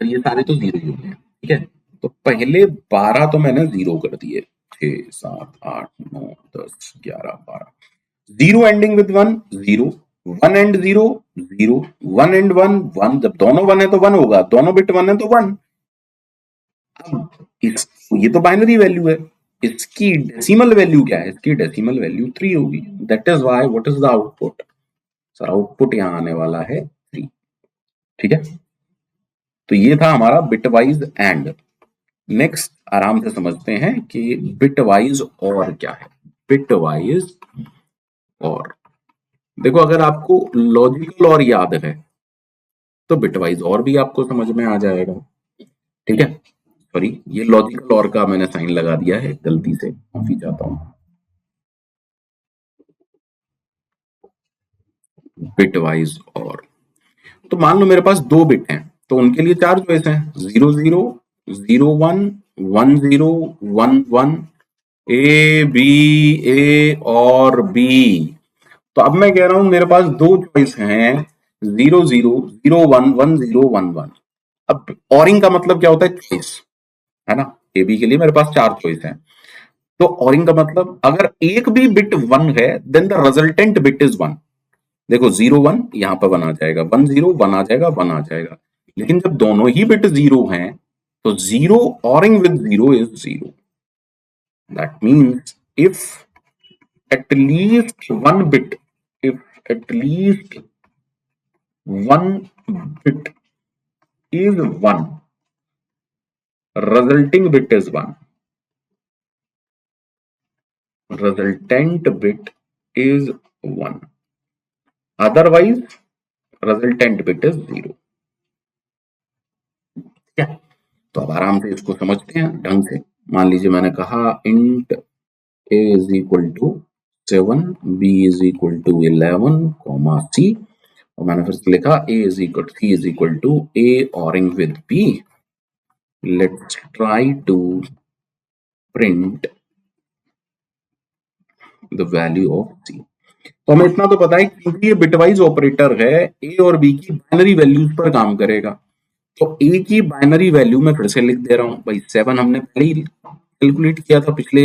ये सारे तो जीरो ही होंगे। ठीक है, तो पहले 12 तो मैंने जीरो कर दिए, 6 7 8 9 10 11 12, zero ending with one zero, one and zero zero, one and one one, जब दोनों वन है तो वन होगा, दोनों बिट वन है तो वन। अब ये तो बाइनरी वैल्यू है, इसकी डेसिमल वैल्यू क्या है? इसकी डेसिमल वैल्यू 3 होगी, that is why what is the output? Sir output यहां आने वाला है 3। ठीक है, तो ये था हमारा बिटवाइज एंड। नेक्स्ट आराम से समझते हैं कि बिटवाइज और क्या है। बिटवाइज और देखो, अगर आपको लॉजिकल और याद है तो बिटवाइज और भी आपको समझ में आ जाएगा। ठीक है, सॉरी ये लॉजिकल और का मैंने साइन लगा दिया है गलती से, माफी चाहता हूं। बिटवाइज और, तो मान लो मेरे पास 2 बिट हैं तो उनके लिए 4 चॉइस हैं, 0 0 0 1 1 0 1 1, ए बी, ए और बी। तो अब मैं कह रहा हूं मेरे पास 2 चॉइस हैं, 0 0 0 1 1 0 1 1। अब ऑरिंग का मतलब क्या होता है? चॉइस, है ना? ए बी के लिए मेरे पास 4 चॉइस हैं, तो ऑरिंग का मतलब अगर एक भी बिट 1 है then the resultant bit is 1। देखो 0 1 यहां पर 1 आ जाएगा, 1 0 1 आ जाएगा, 1 आ जाएगा, लेकिन जब दोनों ही बिट 0 हैं तो 0 ORing with 0 is 0। That means if at least one bit, if at least one bit is 1, resulting bit is 1, resultant bit is 1, otherwise resultant bit is 0। क्या? तो अब आराम से इसको समझते हैं ढंग से। मान लीजिए मैंने कहा int a is equal to 7, b is equal to 11, c, और मैंने फिर से लिखा a is equal to c is equal to a oring with b। Let's try to print the value of c। तो हमें इतना तो पता है क्योंकि ये बिटवाइज ऑपरेटर है, a और b की बाइनरी वैल्यूज पर काम करेगा, तो ए की बाइनरी वैल्यू मैं फिर से लिख दे रहा हूं भाई। 7 हमने पहले ही कैलकुलेट किया था पिछले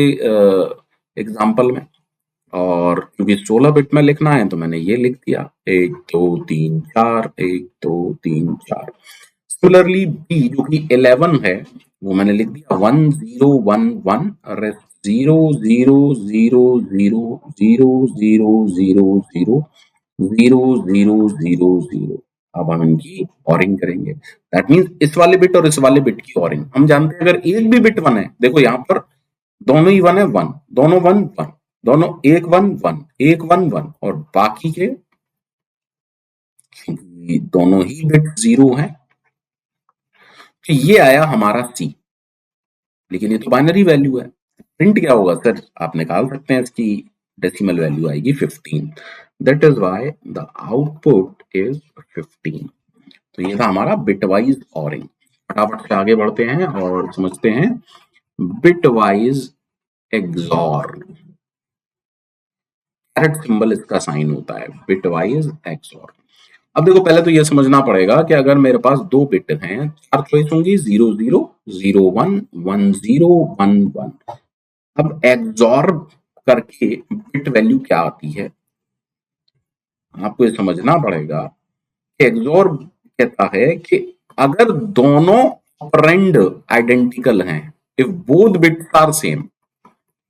एग्जाम्पल में, और क्योंकि 16 बिट में लिखना है तो मैंने ये लिख दिया 1 2 3 4 1 2 3 4। सिमिलरली बी जो कि 11 है वो मैंने लिख दिया 1 0 1 1 और 0 0 0 0 0 0 0 0 0 0 0 0। अब हम इनकी ऑरिंग करेंगे। दैट मीन्स इस वाले बिट और इस वाले बिट की ऑरिंग। हम जानते हैं अगर एक भी बिट 1 है, देखो यहाँ पर दोनों ही 1 है, 1 दोनों 1 1 दोनों एक 1 1 एक 1 1 और बाकी के दोनों ही बिट 0 हैं, तो ये आया हमारा सी। लेकिन ये तो बाइनरी वैल्यू है, प्रिंट क्या होगा सर? आप निकाल सकते हैं, इसकी डेसिमल वैल्यू आएगी 15। That is why the output is 15। तो ये था हमारा बिटवाइज ऑरिंग। फटाफट से आगे बढ़ते हैं और समझते हैं बिटवाइज एक्सॉर। कैरेट सिंबल इसका साइन होता है, बिटवाइज एक्सॉर। अब देखो पहले तो ये समझना पड़ेगा कि अगर मेरे पास दो बिट हैं, चार चॉइस होंगी 0 0 0 1 1 0 1 1। अब एक्सॉर करके बिट वैल्यू क्या आती है आपको ये समझना पड़ेगा। एक्सॉर कहता है कि अगर दोनों ऑपरेंड आइडेंटिकल हैं, if both bits are same,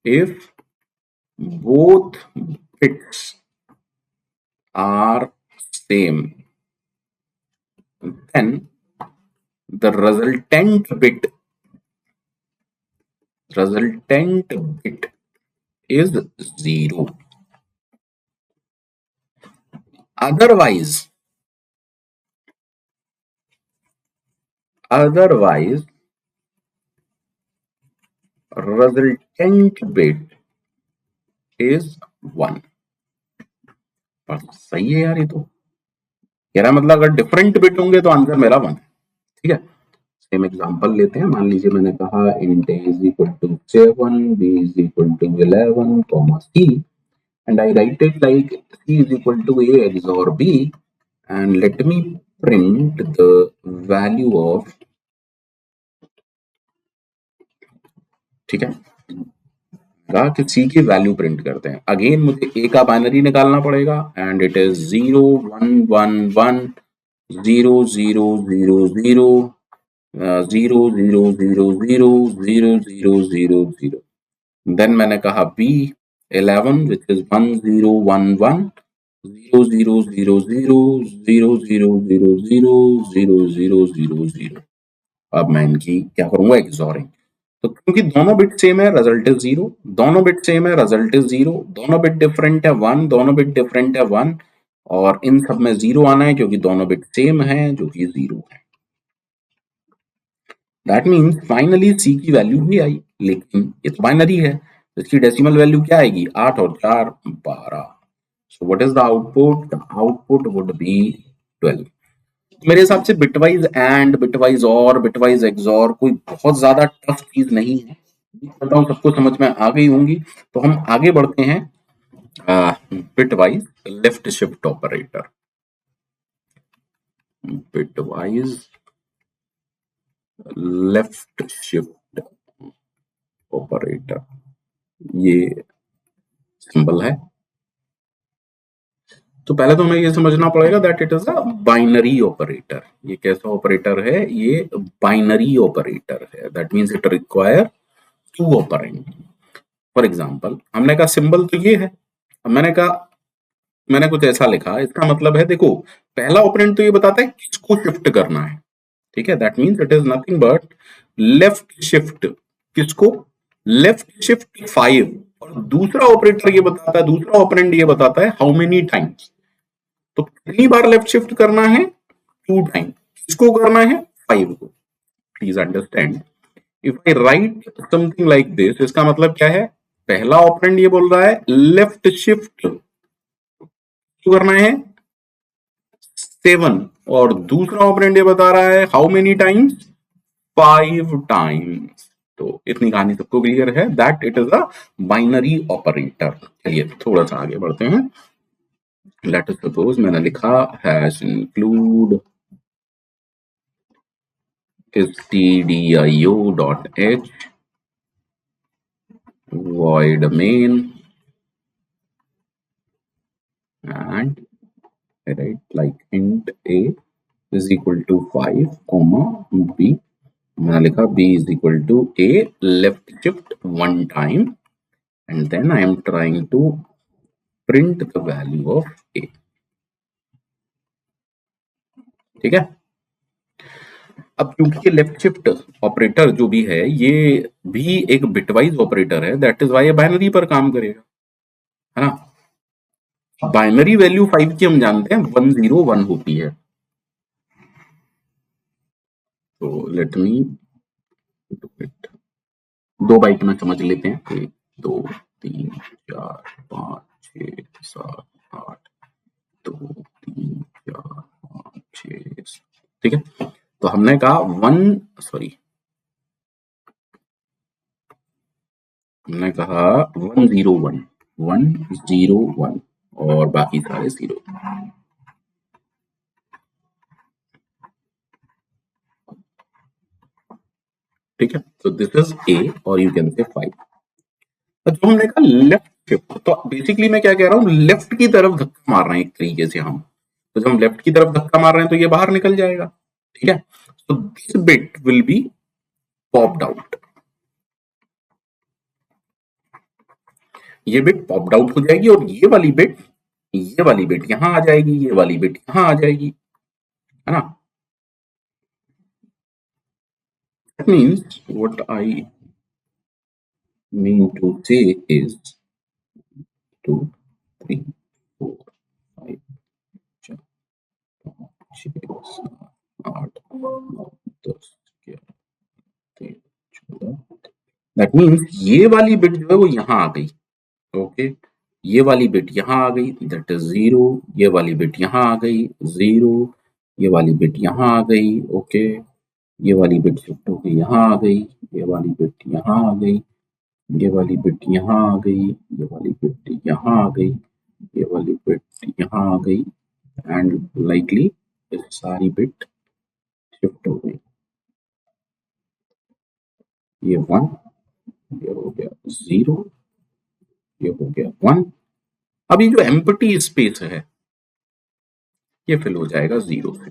if both bits are same, then the resultant bit is 0. Otherwise resultant bit is 1। सही है यार, ये तो कह रहा मतलब अगर डिफरेंट बिट होंगे तो आंसर मेरा 1 है। ठीक है, सेम एग्जांपल लेते हैं। मान लीजिए मैंने कहा int a is equal to 7, b is equal to 11, c, and I write it like c is equal to a XOR b, and let me print the value of, ठीक है, कहा कि c की वैल्यू प्रिंट करते हैं। Again मुझे a का binary निकालना पड़ेगा, एंड इट इज 0 1 1 1 0 0 0 0 0 0 0 0 0 0 0 0। देन मैंने कहा b 11 विच इज 1 0 1 1 0 0 0 0 0 0 0 0 0 0 0 0। अब मैं इनकी क्या करूंगा, एक्सॉरिंग। तो क्योंकि दोनों बिट सेम है रिजल्ट इज 0, दोनों बिट सेम है रिजल्ट इज 0, दोनों बिट डिफरेंट है 1, दोनों बिट डिफरेंट है 1, और इन सब में 0 आना है क्योंकि दोनों बिट सेम है जो कि 0 है। दैट मीन्स फाइनली सी की वैल्यू भी आई, लेकिन ये तो बाइनरी है, इसकी डेसिमल वैल्यू क्या आएगी, 8 और 4 12। So what is the output? The output would be 12। मेरे हिसाब से बिटवाइज एंड, बिटवाइज और, बिटवाइज एक्सॉर कोई बहुत ज्यादा टफ चीज नहीं है, करता हूँ सबको समझ में आ गई होंगी। तो हम आगे बढ़ते हैं bitwise left shift operator. Bitwise left shift operator, ये सिंबल है। तो पहले तो हमें ये समझना पड़ेगा that it is a binary operator. ये कैसा ऑपरेटर है? ये बाइनरी ऑपरेटर है। That means it require two operand. For example हमने कहा सिंबल तो ये है, अब मैंने कहा, मैंने कुछ ऐसा लिखा, इसका मतलब है देखो पहला ऑपरेंड तो ये बताता है किसको शिफ्ट करना है, ठीक है, that means it is nothing but left shift, किसको, लेफ्ट शिफ्ट 5। और दूसरा ऑपरेटर ये बताता है, दूसरा ऑपरेंड ये बताता है हाउ मेनी टाइम्स, तो कितनी बार लेफ्ट शिफ्ट करना है, 2 टाइम। किसको करना है, 5 को। Please understand, if I write something like this, इसका मतलब क्या है, पहला ऑपरेंड ये बोल रहा है लेफ्ट शिफ्ट करना है 7, और दूसरा ऑपरेंड ये बता रहा है हाउ मेनी टाइम्स, 5 टाइम्स। तो इतनी कहानी सबको क्लियर है that it is a binary operator. चलिए थोड़ा सा आगे बढ़ते हैं। लेट अस सपोज मैंने लिखा hash include stdio.h void main and write like int a is equal to 5 comma b. मैंने लिखा b is equal to a left shift one time and then I am trying to print the value of a. ठीक है। अब क्योंकि ये left shift operator जो भी है ये भी एक बिटवाइज ऑपरेटर है, दैट इज वाई ये बाइनरी पर काम करेगा, है ना। बाइनरी वैल्यू 5 की हम जानते हैं 101 होती है। तो let me do it, 2 byte में समझ लेते हैं। 1 2 3 4 5 6 7 8 2 3 4 5 6। ठीक है, तो हमने कहा हमने कहा 101 और बाकी सारे 0। ठीक है, तो दिस इज ए और यू कैन से 5। तो जो हमने कहा लेफ्ट शिफ्ट, तो बेसिकली मैं क्या कह रहा हूं, लेफ्ट की तरफ धक्का मार रहे हैं एक तरीके से हम। तो जब हम लेफ्ट की तरफ धक्का मार रहे हैं तो ये बाहर निकल जाएगा। ठीक है, so this bit will be popped out, ये बिट पॉप्ड आउट हो जाएगी और ये वाली बिट यहां आ जाएगी, ये वाली बिट यहां आ जाएगी, है ना। That means what I mean to say is 2 3 4 5 6 7 8 9 10 11 13 14। That means ये वाली बिट जो है वो यहां आ गई। ओके, ये वाली बिट यहां आ गई, दैट इज 0। ये वाली बिट यहां आ गई 0। ये वाली बिट यहां आ गई। ओके, ये वाली बिट शिफ्ट होकर यहां आ गई। ये वाली बिट यहां आ गई। ये वाली बिट यहां आ गई। ये वाली बिट यहां आ गई। ये वाली बिट यहां आ गई एंड लाइकली सारी बिट शिफ्ट हो गई। ये 1, ये हो गया 0, ये हो गया 1। अब ये जो एम्प्टी स्पेस है ये फिल हो जाएगा 0 से।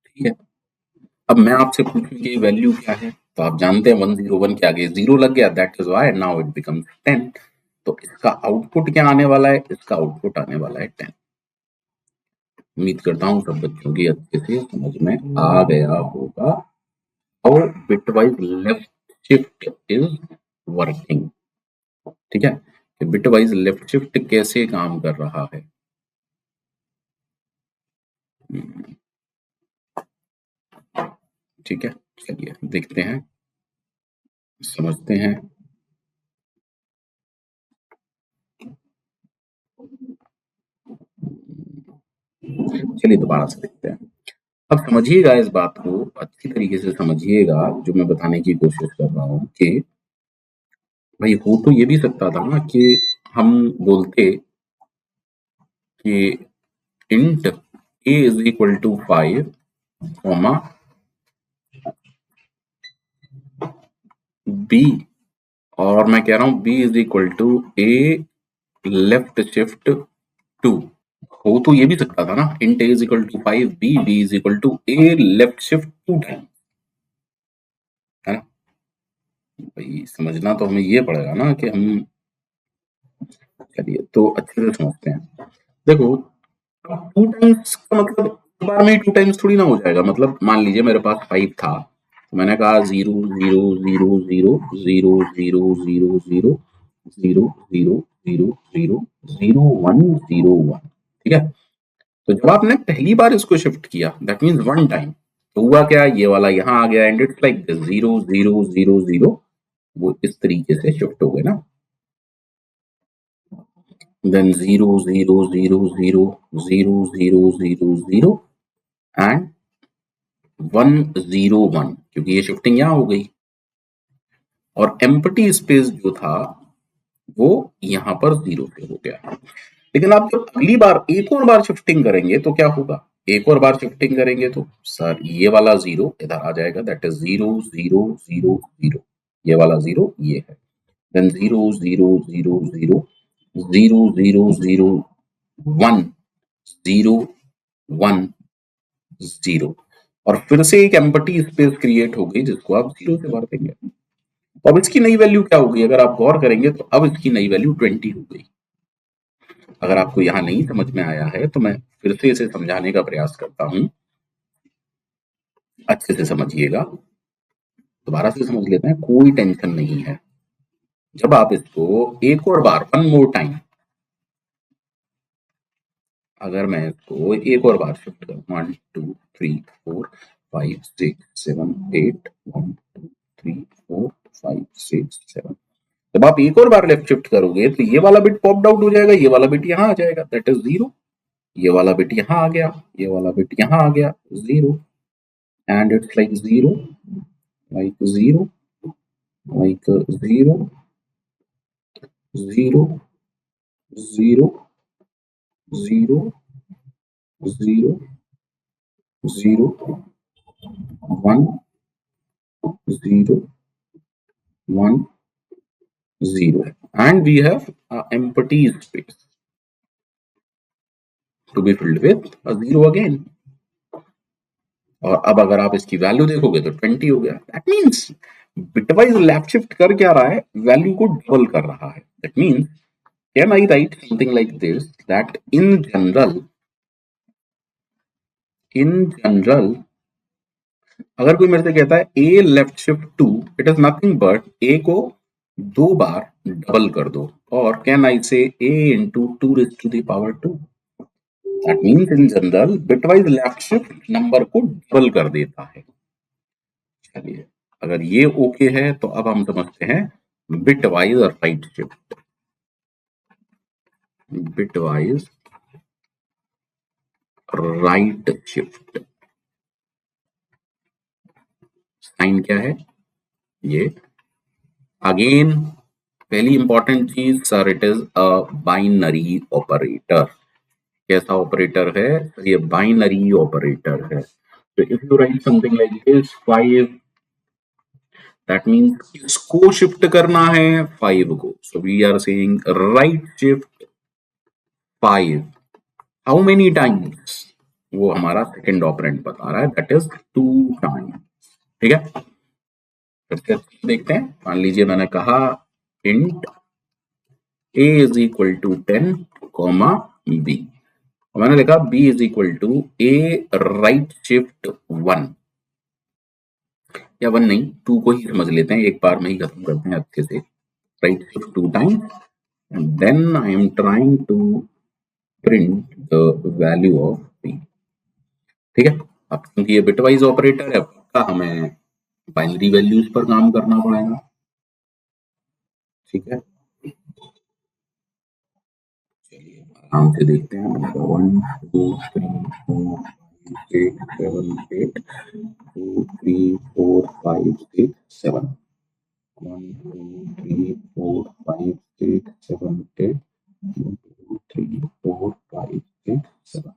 ठीक है, अब मैं आपसे पूछूं कि वैल्यू क्या है, तो आप जानते हैं 101 के आगे 0 लग गया, that is why now it becomes 10। तो इसका आउटपुट क्या आने वाला है, इसका आउटपुट आने वाला है 10। उम्मीद करता हूं सब बच्चों की अच्छे से समझ में आ गया होगा और bitwise left shift is working. ठीक है, कि बिटवाइज लेफ्ट शिफ्ट कैसे काम कर रहा है। ठीक है, चलिए देखते हैं, समझते हैं। चलिए दोबारा से देखते हैं। अब समझिएगा इस बात को अच्छी तरीके से समझिएगा, जो मैं बताने की कोशिश कर रहा हूं कि भाई हो तो ये भी सकता था ना कि हम बोलते कि int a is equal to 5 comma b, और मैं कह रहा हूं b is equal to a left shift 2। हो तो ये भी सकता था ना, int a is equal to 5 b is equal to a left shift 2 time, है ना। भाई समझना तो हमें ये पड़ेगा ना कि हम, चलिए तो अच्छे से समझते हैं। देखो 2 टाइम्स का मतलब एक बार में 2 टाइम्स थोड़ी ना हो जाएगा। मतलब मान लीजिए मेरे पास 5 था, तो मैंने कहा 0 0 0 0 0 0 0 0 0 0 0 0 0 1 0 1। ठीक है, तो जब आपने पहली बार इसको शिफ्ट किया दैट मीन्स 1 टाइम, तो हुआ क्या, ये वाला यहाँ आ गया एंड इट्स लाइक 0 0 0 0, वो इस तरीके से शिफ्ट हो गए ना। then 0 0 0 0 0 0 0 0 and 1 0 1, क्योंकि ये शिफ्टिंग यहां हो गई और एम्प्टी स्पेस जो था वो यहां पर 0 पे हो गया। लेकिन आप जब अगली बार एक और बार शिफ्टिंग करेंगे तो क्या होगा, एक और बार शिफ्टिंग करेंगे तो सर ये वाला जीरो इधर आ जाएगा, दैट इज 0 0 0 0, ये वाला जीरो ये है, देन 0 0 0 0 0 0 0 1 0 1 0, और फिर से एक एम्प्टी स्पेस क्रिएट हो गई जिसको आप 0 से भर देंगे। तो अब इसकी नई वैल्यू क्या होगी, अगर आप गौर करेंगे तो अब इसकी नई वैल्यू 20 हो गई। अगर आपको यहां नहीं समझ में आया है तो मैं फिर से इसे समझाने का प्रयास करता हूं, अच्छे से समझिएगा, दोबारा से समझ लेते हैं, कोई टेंशन नहीं है। जब आप इसको एक और बार, वन मोर टाइम, अगर मैं इसको एक और बार शिफ्ट करूं, 1 2 3 4 5 6 7 8 1 2 3 4 5 6 7, जब आप एक और बार लेफ्ट शिफ्ट करोगे तो ये वाला बिट पॉप्ड आउट हो जाएगा, ये वाला बिट यहाँ आ जाएगा, दैट इज 0, ये वाला बिट यहाँ आ गया, ये वाला बिट यहाँ आ गया, 0, and it's like 0 like 0 like 0 0 0 0 0 0 1 0 1 0, and we have a empty space to be filled with a 0 again। और अब अगर आप इसकी वैल्यू देखोगे तो 20 हो गया, that means bitwise left shift कर क्या रहा है, वैल्यू को डबल कर रहा है। That means can I write something like this, that in general अगर कोई मेरे से कहता है a left shift two, it is nothing but a को दो बार डबल कर दो, और can I say a into two raise to the power 2, that means in general bitwise left shift number को डबल कर देता है। चलिए, अगर ये ओके है तो अब हम समझते हैं bitwise right shift. Bitwise right shift sign क्या है, ये अगेन पहली इंपॉर्टेंट चीज sir, it is a binary operator. कैसा ऑपरेटर है, ये बाइनरी ऑपरेटर है। तो if you write something like this 5, दैट मींस इसको शिफ्ट करना है 5 को, so we are saying right shift 5, how many times, वो हमारा सेकंड ऑपरेंड बता रहा है, दैट इज 2 टाइम्स। ठीक है, फिर देखते हैं, मान लीजिए मैंने कहा int a is equal to 10 comma b, मैंने लिखा b is equal to a right shift 1, या 1 नहीं 2 को ही समझ लेते हैं, एक बार में ही खत्म करते हैं अच्छे से, right shift 2 times, and then I am trying to print the value of b। ठीक है, अब क्योंकि ये बिटवाइज ऑपरेटर है, पक्का हमें बाइनरी वैल्यूज पर काम करना पड़ेगा। ठीक है, चलिए आराम से देखते हैं, 1 2 3 4 5 6 7 8 2 3 4 5 6 7, 1 2 3 4 5 6 7 8 1 2 3 4 5 6 7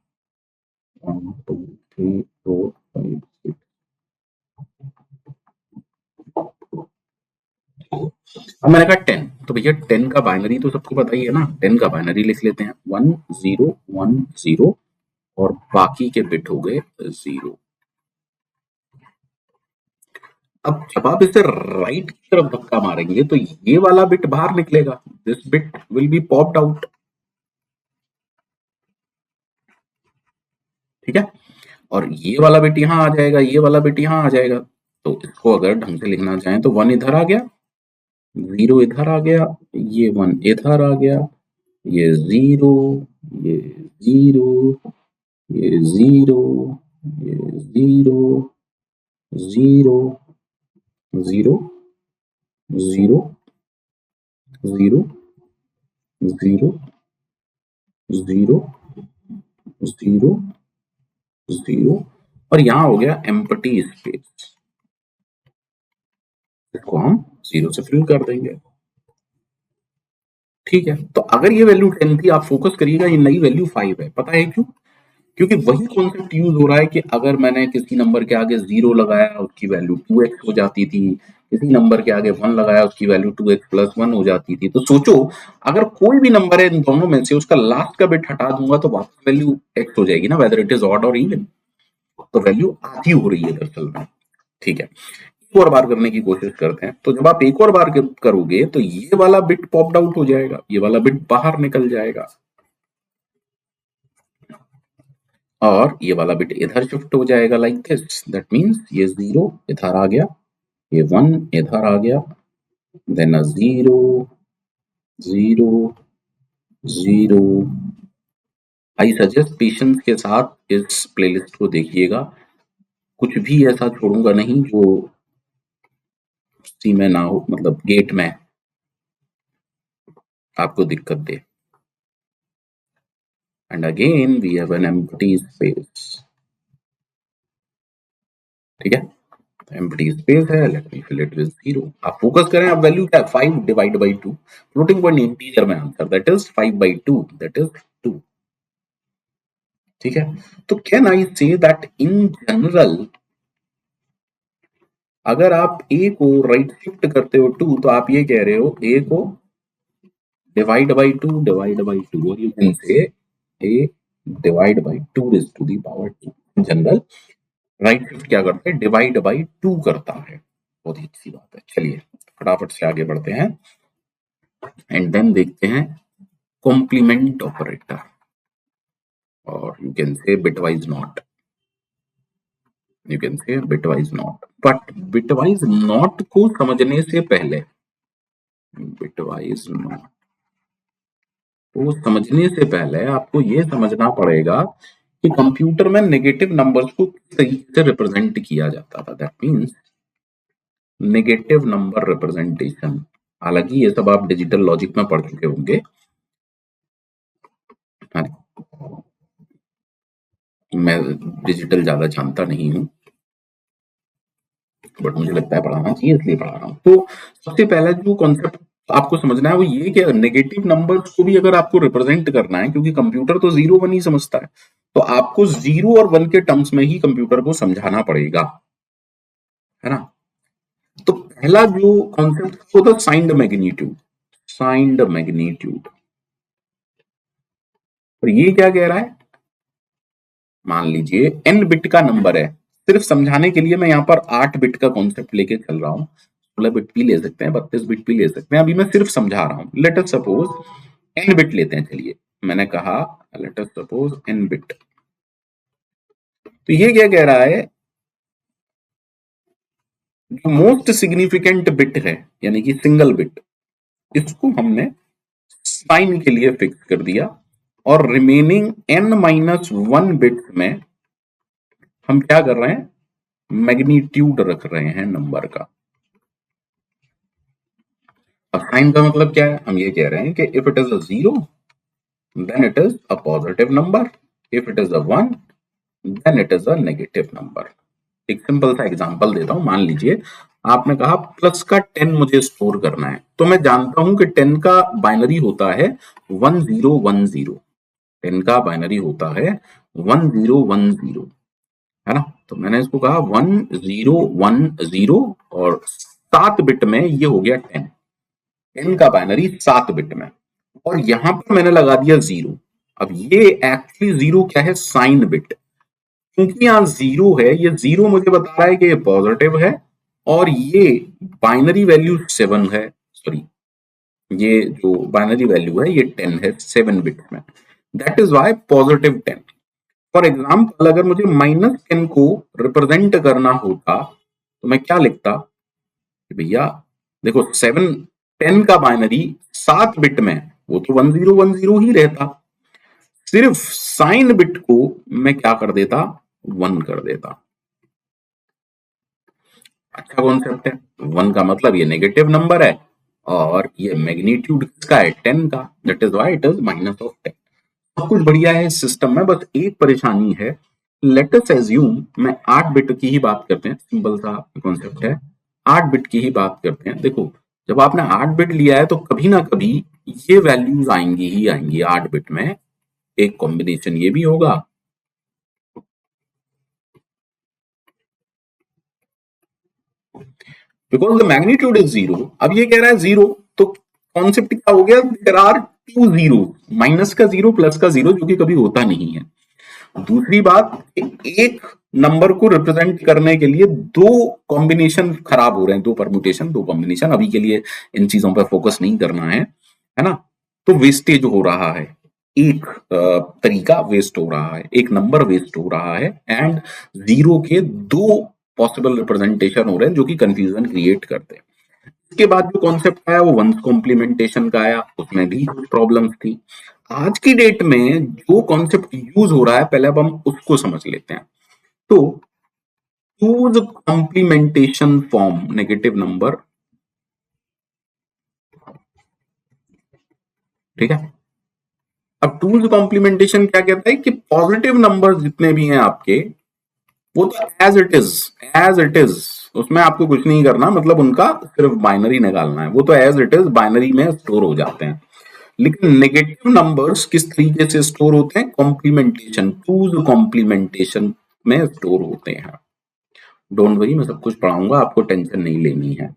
1 2 3 4 5 6। अब मैंने कहा 10, तो भैया 10 का बाइनरी तो सबको पता ही है ना, 10 का बाइनरी लिख लेते हैं 1 0 1 0, और बाकी के बिट हो गए 0। अब जब आप इसे राइट की तरफ धक्का मारेंगे तो ये वाला बिट बाहर निकलेगा, this bit will be popped out. ठीक है, और ये वाला बिट यहां आ जाएगा, ये वाला बिट यहां आ जाएगा, तो इसको अगर ढंग से लिखना चाहें तो 1 इधर आ गया, 0 इधर आ गया, ये 1 इधर आ गया, ये 0, ये 0, ये 0, ये 0 0 0 0 0 0 0 0 0, और यहां हो गया एम्प्टी स्पेस, इसको हम 0 से फिल कर देंगे। ठीक है, तो अगर ये वैल्यू 10 थी, आप फोकस करिएगा, ये नई वैल्यू 5 है। पता है क्यों? क्योंकि वही कॉन्सेप्ट यूज हो रहा है कि अगर मैंने किसी नंबर के आगे 0 लगाया उसकी वैल्यू 2x हो जाती थी, किसी नंबर के आगे 1 लगाया उसकी वैल्यू 2x प्लस 1 हो जाती थी। तो सोचो, अगर कोई भी नंबर है इन दोनों में से, उसका लास्ट का बिट हटा दूंगा तो वापस वैल्यू x हो जाएगी ना, वेदर इट इज ऑड और इवन। तो वैल्यू आधी हो रही है दरअसल में। ठीक है, एक और बार करने की कोशिश करते हैं। तो जब आप एक और बार करोगे तो ये वाला बिट पॉप्ड आउट हो जाएगा, ये वाला बिट बाहर निकल जाएगा, और ये वाला बिट इधर शिफ्ट हो जाएगा लाइक दिस। दैट मींस ये 0 इधर आ गया, ये 1 इधर आ गया, then a 0 0 0। I suggest patience के साथ इस प्लेलिस्ट को देखिएगा, कुछ भी ऐसा छोड़ूंगा नहीं जो सी में ना हो, मतलब गेट में आपको दिक्कत दे। And again we have an empty space. ठीक है, एम्प्टी स्पेस है, let me fill it with 0। आप फोकस करें, अब वैल्यू क्या है, 5 divide by 2, floating point integer में answer, that is 5 by 2, that is 2। ठीक है, तो can I say that in general अगर आप a को राइट शिफ्ट करते हो 2, तो आप ये कह रहे हो a को डिवाइड बाई 2 डिवाइड बाई 2, और you can say a divide by 2 is to the power 2। In general right shift क्या करता है, डिवाइड बाई 2 करता है। बहुत ही अच्छी बात है। चलिए फटाफट से आगे बढ़ते हैं एंड देन देखते हैं कॉम्प्लीमेंट ऑपरेटर, और यू कैन से बिटवाइज नॉट, यू कैन से bitwise not. But bitwise not को समझने से पहले, बिटवाइज नॉट को समझने से पहले आपको ये समझना पड़ेगा कि कंप्यूटर में नेगेटिव नंबर्स को किस तरीके से रिप्रेजेंट किया जाता था। That means negative number representation. हालांकि ये सब आप डिजिटल लॉजिक में पढ़ चुके होंगे। हाँ, मैं डिजिटल ज्यादा जानता नहीं हूँ, बट मुझे लगता है पढ़ाना चाहिए, इसलिए पढ़ा रहा हूँ। तो सबसे पहला जो कॉन्सेप्ट आपको समझना है वो ये कि नेगेटिव नंबर्स को भी अगर आपको रिप्रेजेंट करना है, क्योंकि कंप्यूटर तो 0 1 ही समझता है, तो आपको 0 और 1 के टर्म्स में ही कंप्यूटर को समझाना पड़ेगा, है ना। तो पहला जो कॉन्सेप्ट वो था साइंड मैग्नीट्यूड, साइंड मैग्नीट्यूड। और ये क्या कह रहा है, मान लीजिए n बिट का नंबर है, सिर्फ समझाने के लिए मैं यहाँ पर 8 बिट का कॉन्सेप्ट लेके चल रहा हूँ, 16 बिट भी ले सकते हैं, 32 बिट भी ले सकते हैं, अभी मैं सिर्फ समझा रहा हूँ। Let us suppose n bit लेते हैं। चलिए मैंने कहा let us suppose n bit. तो ये क्या कह रहा है, जो मोस्ट सिग्निफिकेंट बिट है यानी कि सिंगल बिट, इसको हमने साइन के लिए फिक्स कर दिया, और रिमेनिंग n-1 बिट्स में हम क्या कर रहे हैं, मैग्नीट्यूड रख रहे हैं नंबर का। अब साइन का मतलब क्या है, हम ये कह रहे हैं कि if it is a 0 then it is a positive number, if it is a 1 then it is a negative number. एक सिंपल सा एग्जांपल देता हूं। मान लीजिए आपने कहा प्लस का 10 मुझे स्टोर करना है, तो मैं जानता हूं कि 10 का बाइनरी होता है 1010, 10 का बाइनरी होता है 1010, है ना। तो मैंने इसको कहा 1010, और 7 बिट में ये हो गया 10, 10 का बाइनरी 7 बिट में, और यहां पर मैंने लगा दिया 0। अब ये एक्चुअली 0 क्या है, साइन बिट। क्योंकि यहाँ 0 है, ये 0 मुझे बता रहा है कि ये पॉजिटिव है, और ये बाइनरी वैल्यू 7 है, सॉरी ये जो बाइनरी वैल्यू है ये 10 है 7 बिट में, that is why positive 10। For example अगर मुझे -10 को रिप्रेजेंट करना होता तो मैं क्या लिखता कि भैया देखो 10 का बाइनरी 7 बिट में, वो तो 1010 ही रहता, सिर्फ साइन बिट को मैं क्या कर देता, 1 कर देता। अच्छा कॉन्सेप्ट है। 1 का मतलब ये नेगेटिव नंबर है, और ये मैग्नीट्यूड किसका है, 10 का, that is why it is -10। सब कुछ बढ़िया है इस सिस्टम में, बस एक परेशानी है। लेट अस एज्यूम मैं 8 बिट की ही बात करते हैं, सिंपल सा कॉन्सेप्ट है, 8 बिट की ही बात करते हैं। देखो जब आपने 8 बिट लिया है तो कभी ना कभी ये वैल्यूज आएंगी ही आएंगी 8 बिट में। एक कॉम्बिनेशन ये भी होगा, बिकॉज द मैग्नीट्यूड इज 0। अब ये कह रहा है 0, तो कॉन्सेप्ट क्या हो गया, there are two zero, minus का 0 प्लस का 0, जो कि कभी होता नहीं है। दूसरी बात, एक नंबर को रिप्रेजेंट करने के लिए दो कॉम्बिनेशन खराब हो रहे हैं, दो परम्यूटेशन, दो कॉम्बिनेशन। अभी के लिए इन चीजों पर फोकस नहीं करना है ना। तो वेस्टेज हो रहा है, एक तरीका वेस्ट हो रहा है, एक नंबर वेस्ट हो रहा है, एंड 0 के दो पॉसिबल रिप्रेजेंटेशन हो रहे हैं जो कि कंफ्यूजन क्रिएट करते हैं। इसके बाद जो कॉन्सेप्ट आया वो वंस कॉम्प्लीमेंटेशन का आया, उसमें भी कुछ प्रॉब्लम्स थी। आज की डेट में जो कॉन्सेप्ट यूज हो रहा है, पहले अब हम उसको समझ लेते हैं। तो twos complementation form negative number, ठीक है। अब टूज कॉम्प्लीमेंटेशन क्या कहता है कि पॉजिटिव नंबर जितने भी हैं आपके, वो तो एज इट इज, उसमें आपको कुछ नहीं करना, मतलब उनका सिर्फ बाइनरी निकालना है, वो तो एज इट इज बाइनरी में स्टोर हो जाते हैं। लेकिन नेगेटिव नंबर्स किस तरीके से स्टोर होते हैं, कॉम्प्लीमेंटेशन, टूज कॉम्प्लीमेंटेशन में स्टोर होते हैं। डोंट वरी, मैं सब कुछ पढ़ाऊंगा, आपको टेंशन नहीं लेनी है।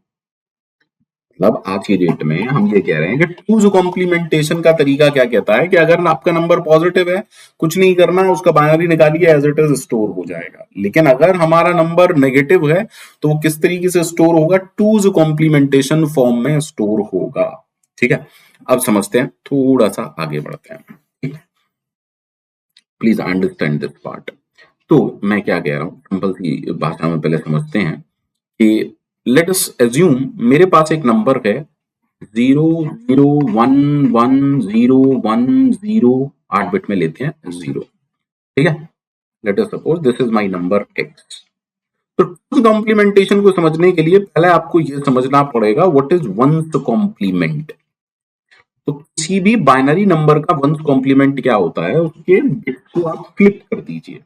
मतलब आज की डेट में हम ये कह रहे हैं कि टूज कॉम्प्लीमेंटेशन का तरीका क्या कहता है कि अगर आपका नंबर पॉजिटिव है, कुछ नहीं करना, उसका बाइनरी निकालिए, एज इट इज स्टोर हो जाएगा। लेकिन अगर हमारा नंबर नेगेटिव है तो वो किस तरीके से स्टोर होगा, टूज कॉम्प्लीमेंटेशन फॉर्म में स्टोर होगा। ठीक है, अब समझते हैं, थोड़ा सा आगे बढ़ते हैं, प्लीज अंडरस्टैंड दिस पार्ट। तो मैं क्या कह रहा हूं, सिंपल सी भाषा में पहले समझते हैं कि लेट अस एज्यूम मेरे पास एक नंबर है 0 0 1 1 0 1 0, 8 बिट में लेते हैं 0, ठीक है। Let us suppose this is my number x। तो टू कॉम्प्लीमेंटेशन को समझने के लिए पहले आपको यह समझना पड़ेगा व्हाट इज वंस कॉम्प्लीमेंट। तो किसी भी बाइनरी नंबर का वंस कॉम्प्लीमेंट क्या होता है, उसके बिट को आप फ्लिप कर दीजिए।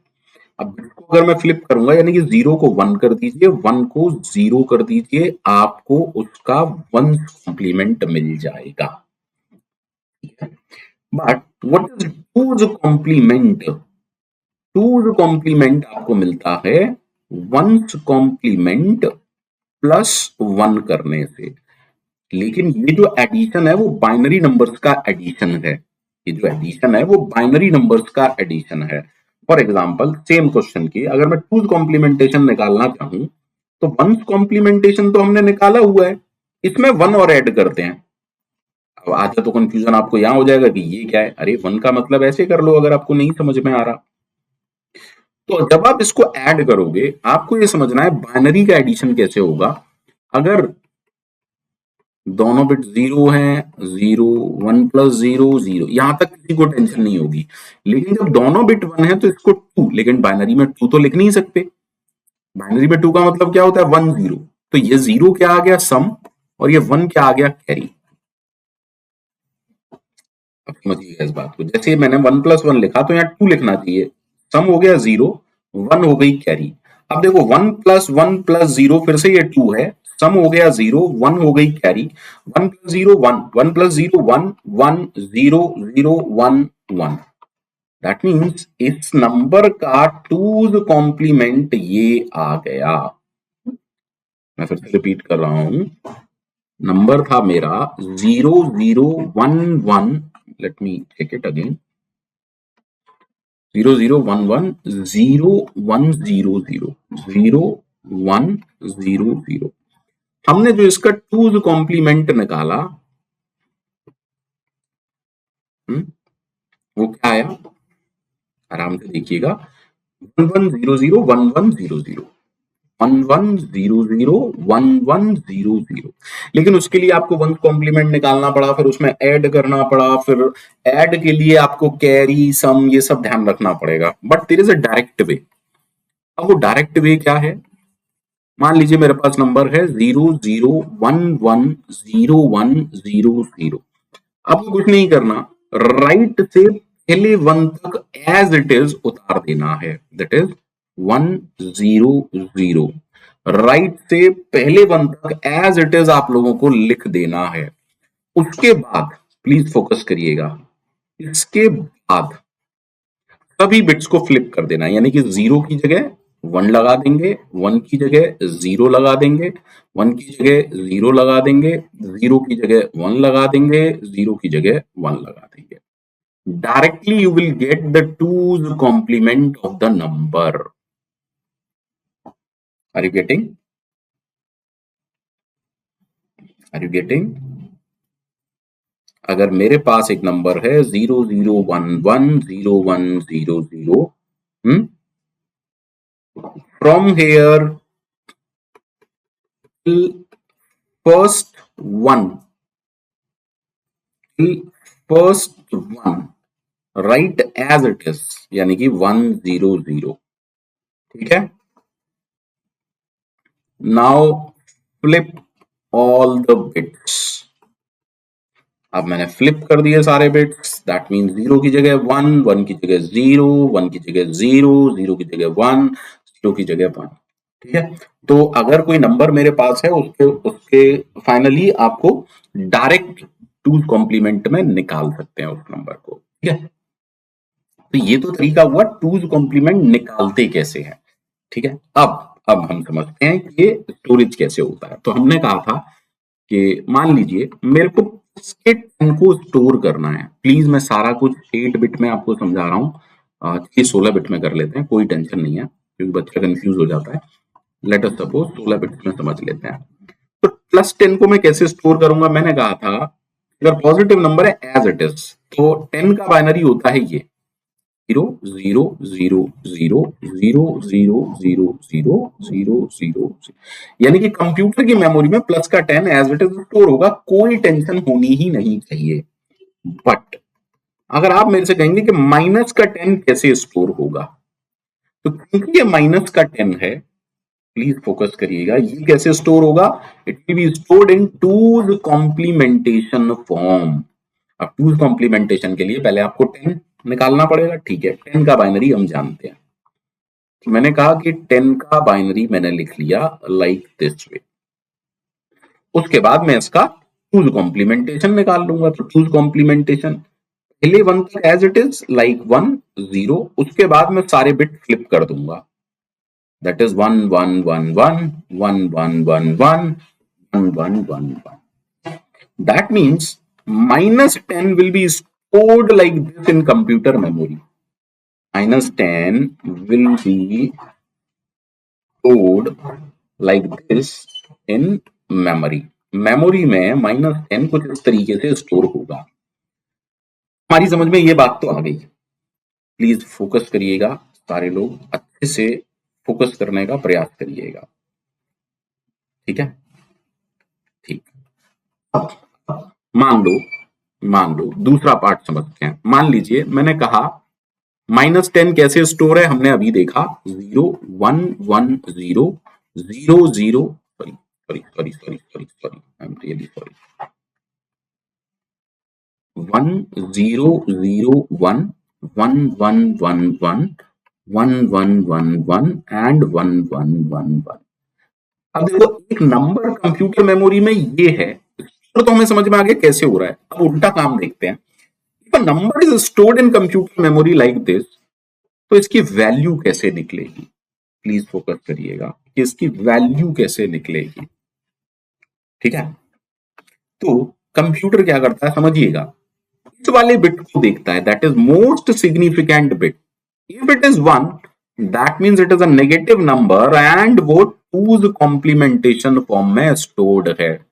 अब बिट को अगर मैं फ्लिप करूंगा, यानी कि 0 को 1 कर दीजिए, 1 को 0 कर दीजिए, आपको उसका वंस कॉम्प्लीमेंट मिल जाएगा। But what is two's complement, two's complement आपको मिलता है वंस कॉम्प्लीमेंट प्लस 1 करने से। लेकिन ये जो एडिशन है वो बाइनरी नंबर्स का एडिशन है, ये जो एडिशन है वो बाइनरी नंबर्स का एडिशन है। फॉर एग्जांपल सेम क्वेश्चन की अगर मैं टूज कॉम्प्लीमेंटेशन निकालना चाहूं, तो वंस कॉम्प्लीमेंटेशन तो हमने निकाला हुआ है, इसमें 1 और ऐड करते हैं। अब आधा तो कंफ्यूजन आपको यहां हो जाएगा कि ये क्या है, अरे 1 का मतलब ऐसे कर लो अगर आपको नहीं समझ में आ रहा। तो जब आप इसको ऐड करोगे, आपको ये समझना है बाइनरी का एडिशन कैसे होगा। अगर दोनों बिट 0 हैं, 0 1 प्लस 0 0, यहां तक किसी को टेंशन नहीं होगी। लेकिन जब दोनों बिट 1 है तो इसको 2, लेकिन बाइनरी में 2 तो लिख नहीं सकते। बाइनरी में 2 का मतलब क्या होता है, 1 0। तो ये 0 क्या आ गया, सम, और ये 1 क्या आ गया, कैरी। अब समझिएगा इस बात को, जैसे मैंने 1 प्लस 1 लिखा तो यहाँ 2 लिखना चाहिए, सम हो गया 0, 1 हो गई कैरी। अब देखो 1 प्लस 0 फिर से ये 2 है, सम हो गया 0, 1 हो गई carry. 1 plus 0 1, 1 plus 0 1, 1 0 0 1 1। That means इस नंबर का टूज कॉम्प्लीमेंट ये आ गया। मैं फिर से रिपीट कर रहा हूं, नंबर था मेरा 0 0 1 1, let me take it again, 0 0 1 1 0 1 0 0 0 1 0 0। हमने जो इसका टूज कॉम्प्लीमेंट निकाला, वो क्या आया, आराम से देखिएगा, 1 1 0 0 1 1 0 0 1 1 0 0 1 1 0 0। लेकिन उसके लिए आपको वन कॉम्प्लीमेंट निकालना पड़ा, फिर उसमें ऐड करना पड़ा, फिर ऐड के लिए आपको कैरी सम ये सब ध्यान रखना पड़ेगा। But there is a direct way. अब वो डायरेक्ट वे क्या है, मान लीजिए मेरे पास नंबर है 0 0 1 1 0 1 0 0। आपको कुछ नहीं करना, राइट से पहले 1 तक एज इट इज उतार देना है, दैट इज 1 0 0। राइट से पहले वन तक एज इट इज आप लोगों को लिख देना है। उसके बाद प्लीज फोकस करिएगा, इसके बाद सभी बिट्स को फ्लिप कर देना है, यानी कि जीरो की जगह वन लगा देंगे, वन की जगह जीरो लगा देंगे, वन की जगह जीरो लगा देंगे, जीरो की जगह वन लगा देंगे, जीरो की जगह वन लगा देंगे। Directly you will get the 2's complement of the number. Are you getting? Are you getting? अगर मेरे पास एक नंबर है 00110100, from here till first one, write as it is, यानी कि 100, ठीक है। Now flip all the bits. अब मैंने फ्लिप कर दिए सारे बिट्स, दैट मीन जीरो की जगह वन, वन की जगह जीरो, वन की जगह जीरो, जीरो की जगह वन, जीरो की जगह वन, ठीक है। तो अगर कोई नंबर मेरे पास है उसके उसके फाइनली आपको डायरेक्ट टू कॉम्प्लीमेंट में निकाल सकते हैं उस नंबर को, ठीक है। तो ये तो तरीका हुआ टू कॉम्प्लीमेंट निकालते कैसे हैं, ठीक है। अब हम समझते हैं कि ये स्टोरेज कैसे होता है। तो हमने कहा था कि मान लीजिए मेरे को इसके 10 को स्टोर करना है, प्लीज मैं सारा कुछ 8 बिट में आपको समझा रहा हूँ, 16 बिट में कर लेते हैं, कोई टेंशन नहीं है क्योंकि बच्चा कंफ्यूज हो जाता है। लेट अस सपोज 16 बिट में समझ लेते हैं। तो +10 को मैं कैसे स्टोर करूंगा, मैंने कहा था अगर पॉजिटिव नंबर है एज इट इज, तो 10 का बाइनरी होता है ये 0 0 0 0 0 0 0 0 0 0, यानी कि कंप्यूटर की मेमोरी में प्लस का 10 एज इट इज स्टोर होगा, कोई टेंशन होनी ही नहीं चाहिए। बट अगर आप मेरे से कहेंगे कि माइनस का 10 कैसे स्टोर होगा, तो क्योंकि ये माइनस का 10 है, प्लीज फोकस करिएगा, ये कैसे स्टोर होगा, it will be stored in two's complementation form. अब टूज कॉम्प्लीमेंटेशन के लिए पहले आपको 10 निकालना पड़ेगा, ठीक है। 10 का बाइनरी हम जानते हैं, तो मैंने कहा कि 10 का बाइनरी मैंने लिख लिया लाइक दिस वे। उसके बाद मैं इसका टूज कॉम्प्लीमेंटेशन निकाल लूंगा। तो टूज कॉम्प्लीमेंटेशन पहले वन तक एज इट इज लाइक 1 0, उसके बाद मैं सारे बिट फ्लिप कर दूंगा, that is 1 1 1 1 1 1 1 1 1 1 1 1। That means -10 will be stored like this in computer memory. -10 will be stored like this in memory. Memory में -10 कुछ इस तरीके से स्टोर होगा। हमारी समझ में ये बात तो आ गई। प्लीज फोकस करिएगा, सारे लोग अच्छे से फोकस करने का प्रयास करिएगा, ठीक है। ठीक, अब मान लो दूसरा पार्ट समझते हैं। मान लीजिए मैंने कहा -10 कैसे स्टोर है, हमने अभी देखा 0 1 1 0 0 0, sorry I am really sorry, 1 0 0 1 1 1 1 1 1 1 1 1 and 1 1 1 1। अब देखो एक नंबर कंप्यूटर मेमोरी में ये है, तो हमें समझ में आ गया कैसे हो रहा है। अब उल्टा काम देखते हैं। If a number is stored in computer memory like this, तो इसकी वैल्यू कैसे निकलेगी, प्लीज फोकस करिएगा कि इसकी वैल्यू कैसे निकलेगी, ठीक है। तो कंप्यूटर क्या करता है समझिएगा, इस वाले बिट को देखता है, that is most significant bit. If it is 1, that means it is a negative number and वो टूज कॉम्प्लीमेंटेशन फॉर्म में स्टोर्ड है।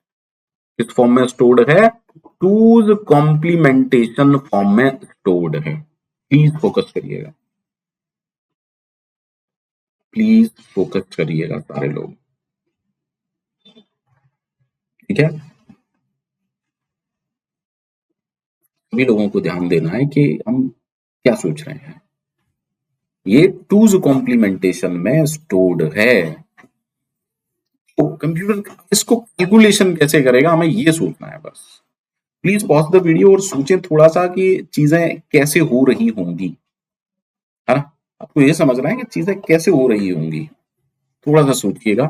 किस फॉर्म में स्टोर्ड है, टूज कॉम्प्लीमेंटेशन फॉर्म में स्टोर्ड है। प्लीज फोकस करिएगा, प्लीज फोकस करिएगा सारे लोग, ठीक है। सभी लोगों को ध्यान देना है कि हम क्या सोच रहे हैं। ये टूज कॉम्प्लीमेंटेशन में स्टोर्ड है। तो कंप्यूटर इसको कैलकुलेशन कैसे करेगा, हमें ये सोचना है बस। प्लीज पॉज द वीडियो और सोचें थोड़ा सा कि चीजें कैसे हो रही होंगी, है ना। आपको ये समझना है कि चीजें कैसे हो रही होंगी, थोड़ा सा सोचिएगा।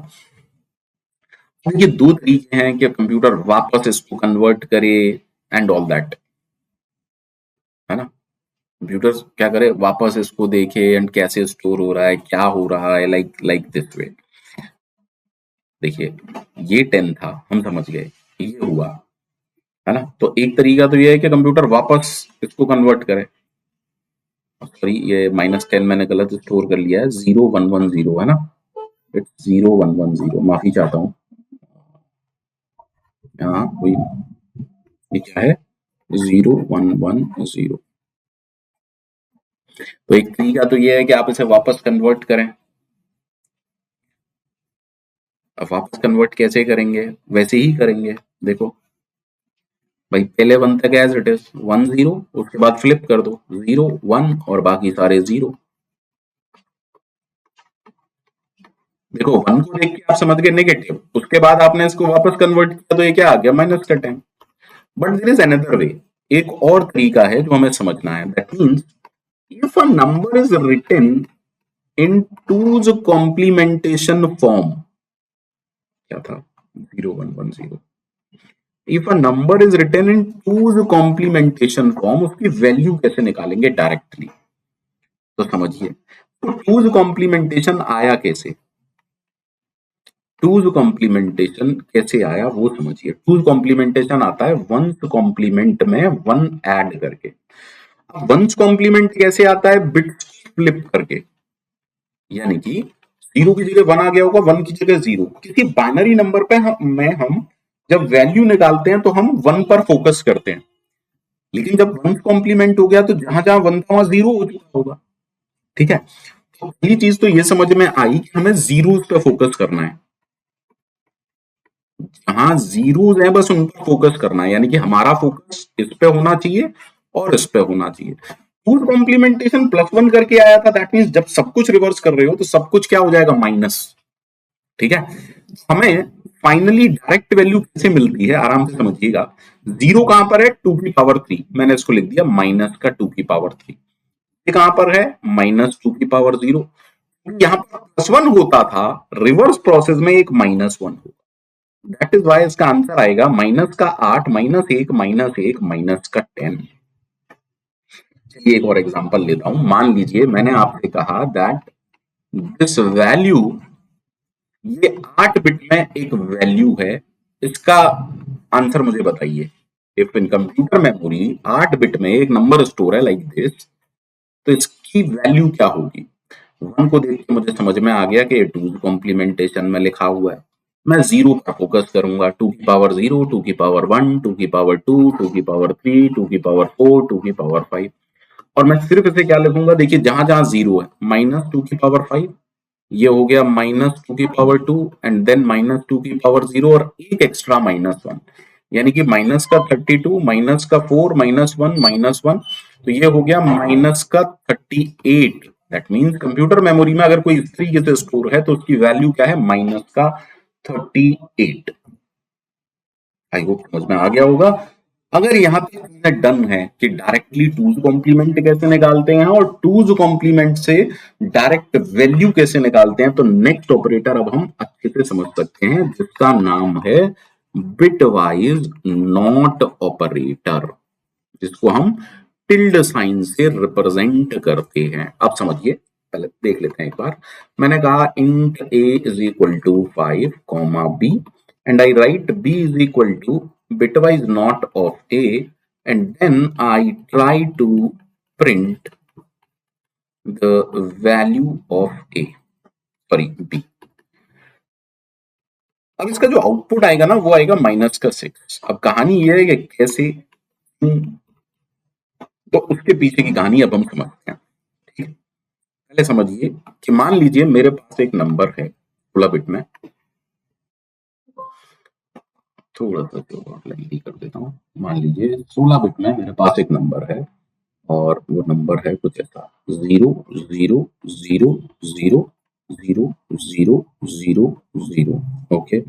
देखिए दो तरीके हैं कि कंप्यूटर वापस इसको कन्वर्ट करे एंड ऑल दैट, है ना। कंप्यूटर क्या करे, वापस इसको देखे एंड कैसे स्टोर हो रहा है, क्या हो रहा है, लाइक लाइक दिस वे। देखिए ये 10 था, हम समझ गए ये हुआ, है ना। तो एक तरीका तो ये है कि कंप्यूटर वापस इसको कन्वर्ट करे। सॉरी ये -10 मैंने गलत स्टोर कर लिया है, 0110 है ना, इट्स 0110, माफी चाहता हूँ। यहाँ कोई ये क्या है, 0110। तो एक तरीका तो ये है कि आप इसे वापस कन्वर्ट करें। अब वापस कन्वर्ट कैसे करेंगे, वैसे ही करेंगे। देखो भाई पहले 1 तक एज इट इज 10, उसके बाद फ्लिप कर दो 01 और बाकी सारे 0। देखो 1 को देख के आप समझ गए नेगेटिव, उसके बाद आपने इसको वापस कन्वर्ट किया तो ये क्या आ गया, -10। But there is another way, एक और तरीका है जो हमें समझना है। That means if a number is written in two's complementation form, क्या था 0110, if a number is written in two's complementation form, उसकी वैल्यू कैसे निकालेंगे डायरेक्टली, तो समझिए। तो टूज कॉम्प्लीमेंटेशन आया कैसे, टूज कॉम्प्लीमेंटेशन कैसे आया वो समझिए। टूज कॉम्प्लीमेंटेशन आता है वंस कॉम्प्लीमेंट में 1 ऐड करके। अब वंस कॉम्प्लीमेंट कैसे आता है, बिट फ्लिप करके, यानी कि 0 की जगह 1 आ गया होगा, 1 की जगह 0। किसी बाइनरी नंबर पे हम जब वैल्यू निकालते हैं तो हम 1 पर फोकस करते हैं, लेकिन जब 1 कॉम्प्लीमेंट हो गया तो जहां जहां 1 था वहां 0 हो चुका होगा। ठीक है, तो पहली चीज तो ये समझ में आई कि हमें जीरोस पे फोकस करना है, जहां जीरोस है बस उन पर फोकस करना है, यानी कि हमारा फोकस इस पे होना चाहिए और इस पे होना चाहिए। टूज कॉम्प्लीमेंटेशन +1 करके आया था, दैट मींस जब सब कुछ रिवर्स कर रहे हो तो सब कुछ क्या हो जाएगा, माइनस। ठीक है, हमें फाइनली डायरेक्ट वैल्यू कैसे मिलती है, आराम से समझिएगा। 0 कहां पर है, 2 की पावर 3, मैंने इसको लिख दिया माइनस का 2 की पावर 3। ये कहां पर है, -2 की पावर 0। यहाँ पर +1 होता था, रिवर्स प्रोसेस में एक -1 होगा। दैट इज वाई इसका आंसर आएगा -8, -1, -10। चलिए एक और एग्जांपल लेता हूं। मान लीजिए मैंने आपसे कहा दैट दिस वैल्यू, ये 8 बिट में एक वैल्यू है, इसका आंसर मुझे बताइए। If in computer memory 8 bit में एक नंबर स्टोर है लाइक दिस, तो इसकी वैल्यू क्या होगी। 1 को देख के मुझे समझ में आ गया कि टू कॉम्प्लीमेंटेशन में लिखा हुआ है, मैं 0 पर फोकस करूंगा। 2 की पावर 0, 2 की पावर 1, 2 की पावर 2, 2 की पावर 3, 2 की पावर 4, 2 की पावर 5। और मैं सिर्फ इसे क्या लिखूंगा, देखिए जहां जहां 0 है, -2 की पावर 5, ये हो गया -2 की पावर 2 एंड देन -2 की पावर 0 और एक एक्स्ट्रा -1, यानी कि -32, -4, -1, तो ये हो गया -38। दैट मीन्स कंप्यूटर मेमोरी में अगर कोई इस तरीके से स्टोर है तो उसकी वैल्यू क्या है, -38। आई होप समझ में आ गया होगा। अगर यहाँ पे चीजें डन है कि डायरेक्टली टूज कॉम्प्लीमेंट कैसे निकालते हैं और टूज कॉम्प्लीमेंट से डायरेक्ट वैल्यू कैसे निकालते हैं, तो नेक्स्ट ऑपरेटर अब हम अच्छे से समझ सकते हैं, जिसका नाम है बिट वाइज नॉट ऑपरेटर, जिसको हम टिल्ड साइन से रिप्रेजेंट करते हैं। अब समझिए, पहले देख लेते हैं एक बार। मैंने कहा int a is equal to 5 comma b and I write b is equal to bitwise not of a, and then I try to print the value of a, sorry b। अब इसका जो आउटपुट आएगा ना वो आएगा -6। अब कहानी ये है कि कैसे, तो उसके पीछे की कहानी अब हम समझते हैं। ठीक है, पहले समझिए कि मान लीजिए मेरे पास एक नंबर है 16 बिट में, थोड़ा सा तो लेंथी कर देता हूँ। मान लीजिए 16 बिट में मेरे पास एक नंबर है और वो नंबर है कुछ ऐसा, 0 0 0 0 0 0 0। ओके,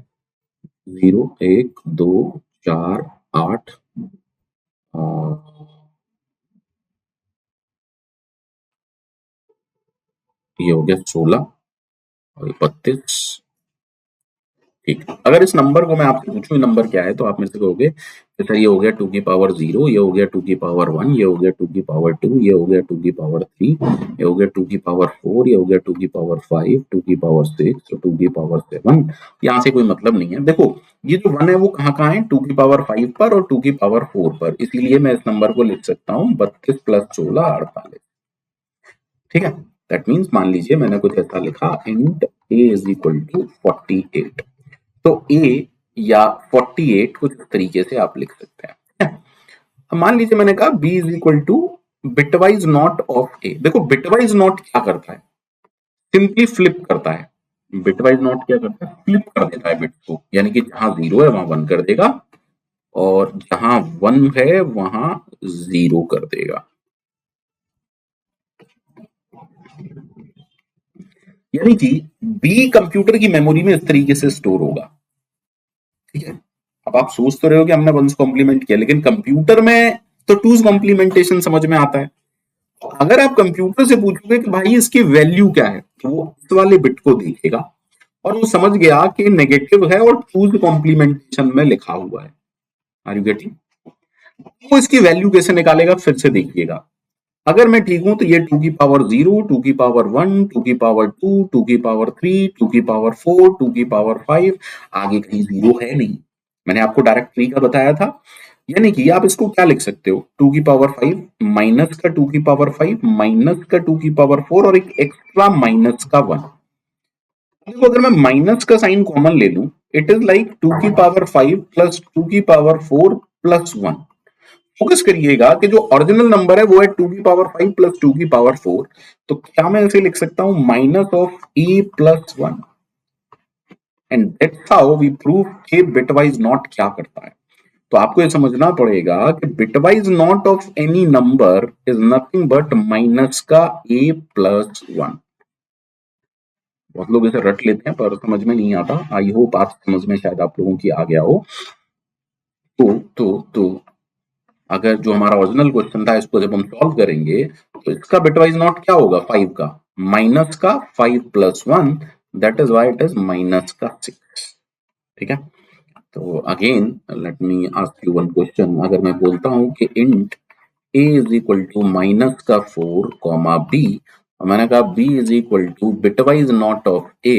0 1 2 4 8, ये हो गया 16 और 32 ठीक, अगर इस नंबर को मैं आपसे पूछूं ये नंबर क्या है तो आप मेरे से कहोगे सर ये हो गया 2 की पावर 0, ये हो गया 2 की पावर 1, ये हो गया 2 की पावर 2, ये हो गया 2 की पावर 3, ये हो गया 2 की पावर 4, ये हो गया 2 की पावर 5, 2 की पावर 6, 2 की पावर 7। यहाँ से कोई मतलब नहीं है। देखो ये जो 1 है वो कहाँ है, 2 की पावर 5 पर और 2 की पावर 4 पर, इसीलिए मैं इस नंबर को लिख सकता हूँ 32 प्लस 16 48। ठीक है, दैट मीन्स मान लीजिए मैंने कुछ ऐसा लिखा int a is equal to 48, तो a या 48 कुछ इस तरीके से आप लिख सकते हैं। अब मान लीजिए मैंने कहा b is equal to bitwise not of a। देखो बिटवाइज नॉट क्या करता है, सिंपली फ्लिप करता है। बिटवाइज नॉट क्या करता है, फ्लिप कर देता है बिट को, यानी कि जहां 0 है वहां 1 कर देगा और जहां 1 है वहां 0 कर देगा। यानी कि b कंप्यूटर की मेमोरी में इस तरीके से स्टोर होगा। ठीक है, अब आप सोच तो रहे हो कि हमने वंस कॉम्प्लीमेंट किया, लेकिन कंप्यूटर में तो टूज कॉम्प्लीमेंटेशन समझ में आता है। अगर आप कंप्यूटर से पूछोगे कि भाई इसकी वैल्यू क्या है, तो वो इस वाले बिट को देखेगा और वो समझ गया कि नेगेटिव है और टूज कॉम्प्लीमेंटेशन में लिखा हुआ है। Are you getting? वो इसकी वैल्यू कैसे निकालेगा फिर से देखिएगा। अगर मैं ठीक हूं तो ये 2 की पावर 0, 2 की पावर 1, 2 की पावर 2, 2 की पावर 3, 2 की पावर 4, 2 की पावर 5, आगे कहीं 0 है नहीं। मैंने आपको डायरेक्ट 3 का बताया था। यानी कि आप इसको क्या लिख सकते हो, 2 की पावर 5 माइनस का 2 की पावर 5 माइनस का 2 की पावर 4 और एक एक्स्ट्रा माइनस का 1। देखो अगर मैं माइनस का साइन कॉमन ले लूं, इट इज लाइक 2 की पावर 5 प्लस 2 की पावर 4 प्लस 1। फोकस करिएगा कि जो ओरिजिनल नंबर है वो है 2 की पावर 5 प्लस 2 की पावर 4। तो क्या मैं इसे लिख सकता हूं minus of a plus 1, and that's how we prove कि बिटवाइज नॉट क्या करता है। तो आपको ये समझना पड़ेगा कि bitwise not of any number is nothing but minus का ए प्लस 1। बहुत लोग इसे रट लेते हैं पर समझ में नहीं आता। आई होप आप समझ में शायद आप लोगों की आ गया हो। तो अगर जो हमारा ओरिजिनल क्वेश्चन था इसको जब हम सॉल्व करेंगे तो इसका बिटवाइज नॉट क्या होगा, 5 का माइनस का 5 plus 1, that is why it is minus का 6। ठीक है, तो again let me ask you one question. अगर मैं बोलता हूं कि int a is equal to minus का 4 कॉमा b, और मैंने कहा b is equal to bitwise not of a,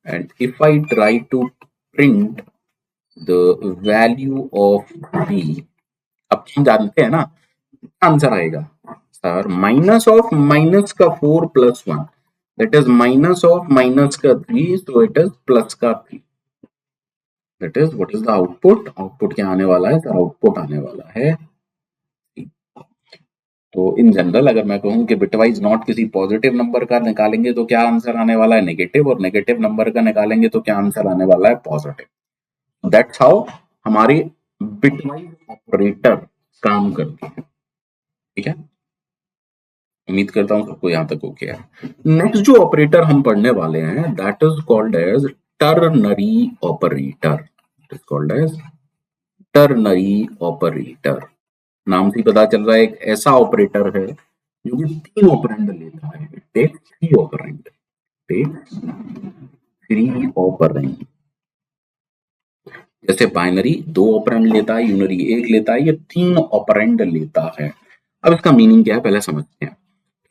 and if I try to print the value of b, अब हम जानते हैं ना आंसर आएगा सर माइनस ऑफ माइनस का 4 plus 1, that is minus of minus का 3, सो इट इज प्लस का 3। That is what is the output, output क्या आने वाला है सर, आउटपुट आने वाला है 3। तो इन जनरल अगर मैं कहूं कि बिटवाइज नॉट किसी पॉजिटिव नंबर का निकालेंगे तो क्या आंसर आने वाला है नेगेटिव, और नेगेटिव नंबर का निकालेंगे तो क्या आंसर आने वाला है पॉजिटिव। दैट्स हाउ हमारे बिटवाइज ऑपरेटर काम करते हैं। ठीक है, उम्मीद करता हूं सबको यहां तक ओके है। नेक्स्ट जो ऑपरेटर हम पढ़ने वाले हैं that is called as ternary operator. It is called as ternary operator. नाम से पता चल रहा है एक ऐसा ऑपरेटर है जो कि 3 ऑपरेंड लेता है। Take 3 operand, take 3 operand. जैसे बाइनरी 2 ऑपरेंड लेता है, यूनरी 1 लेता है, ये 3 ऑपरेंड लेता है। अब इसका मीनिंग क्या है पहले समझते हैं।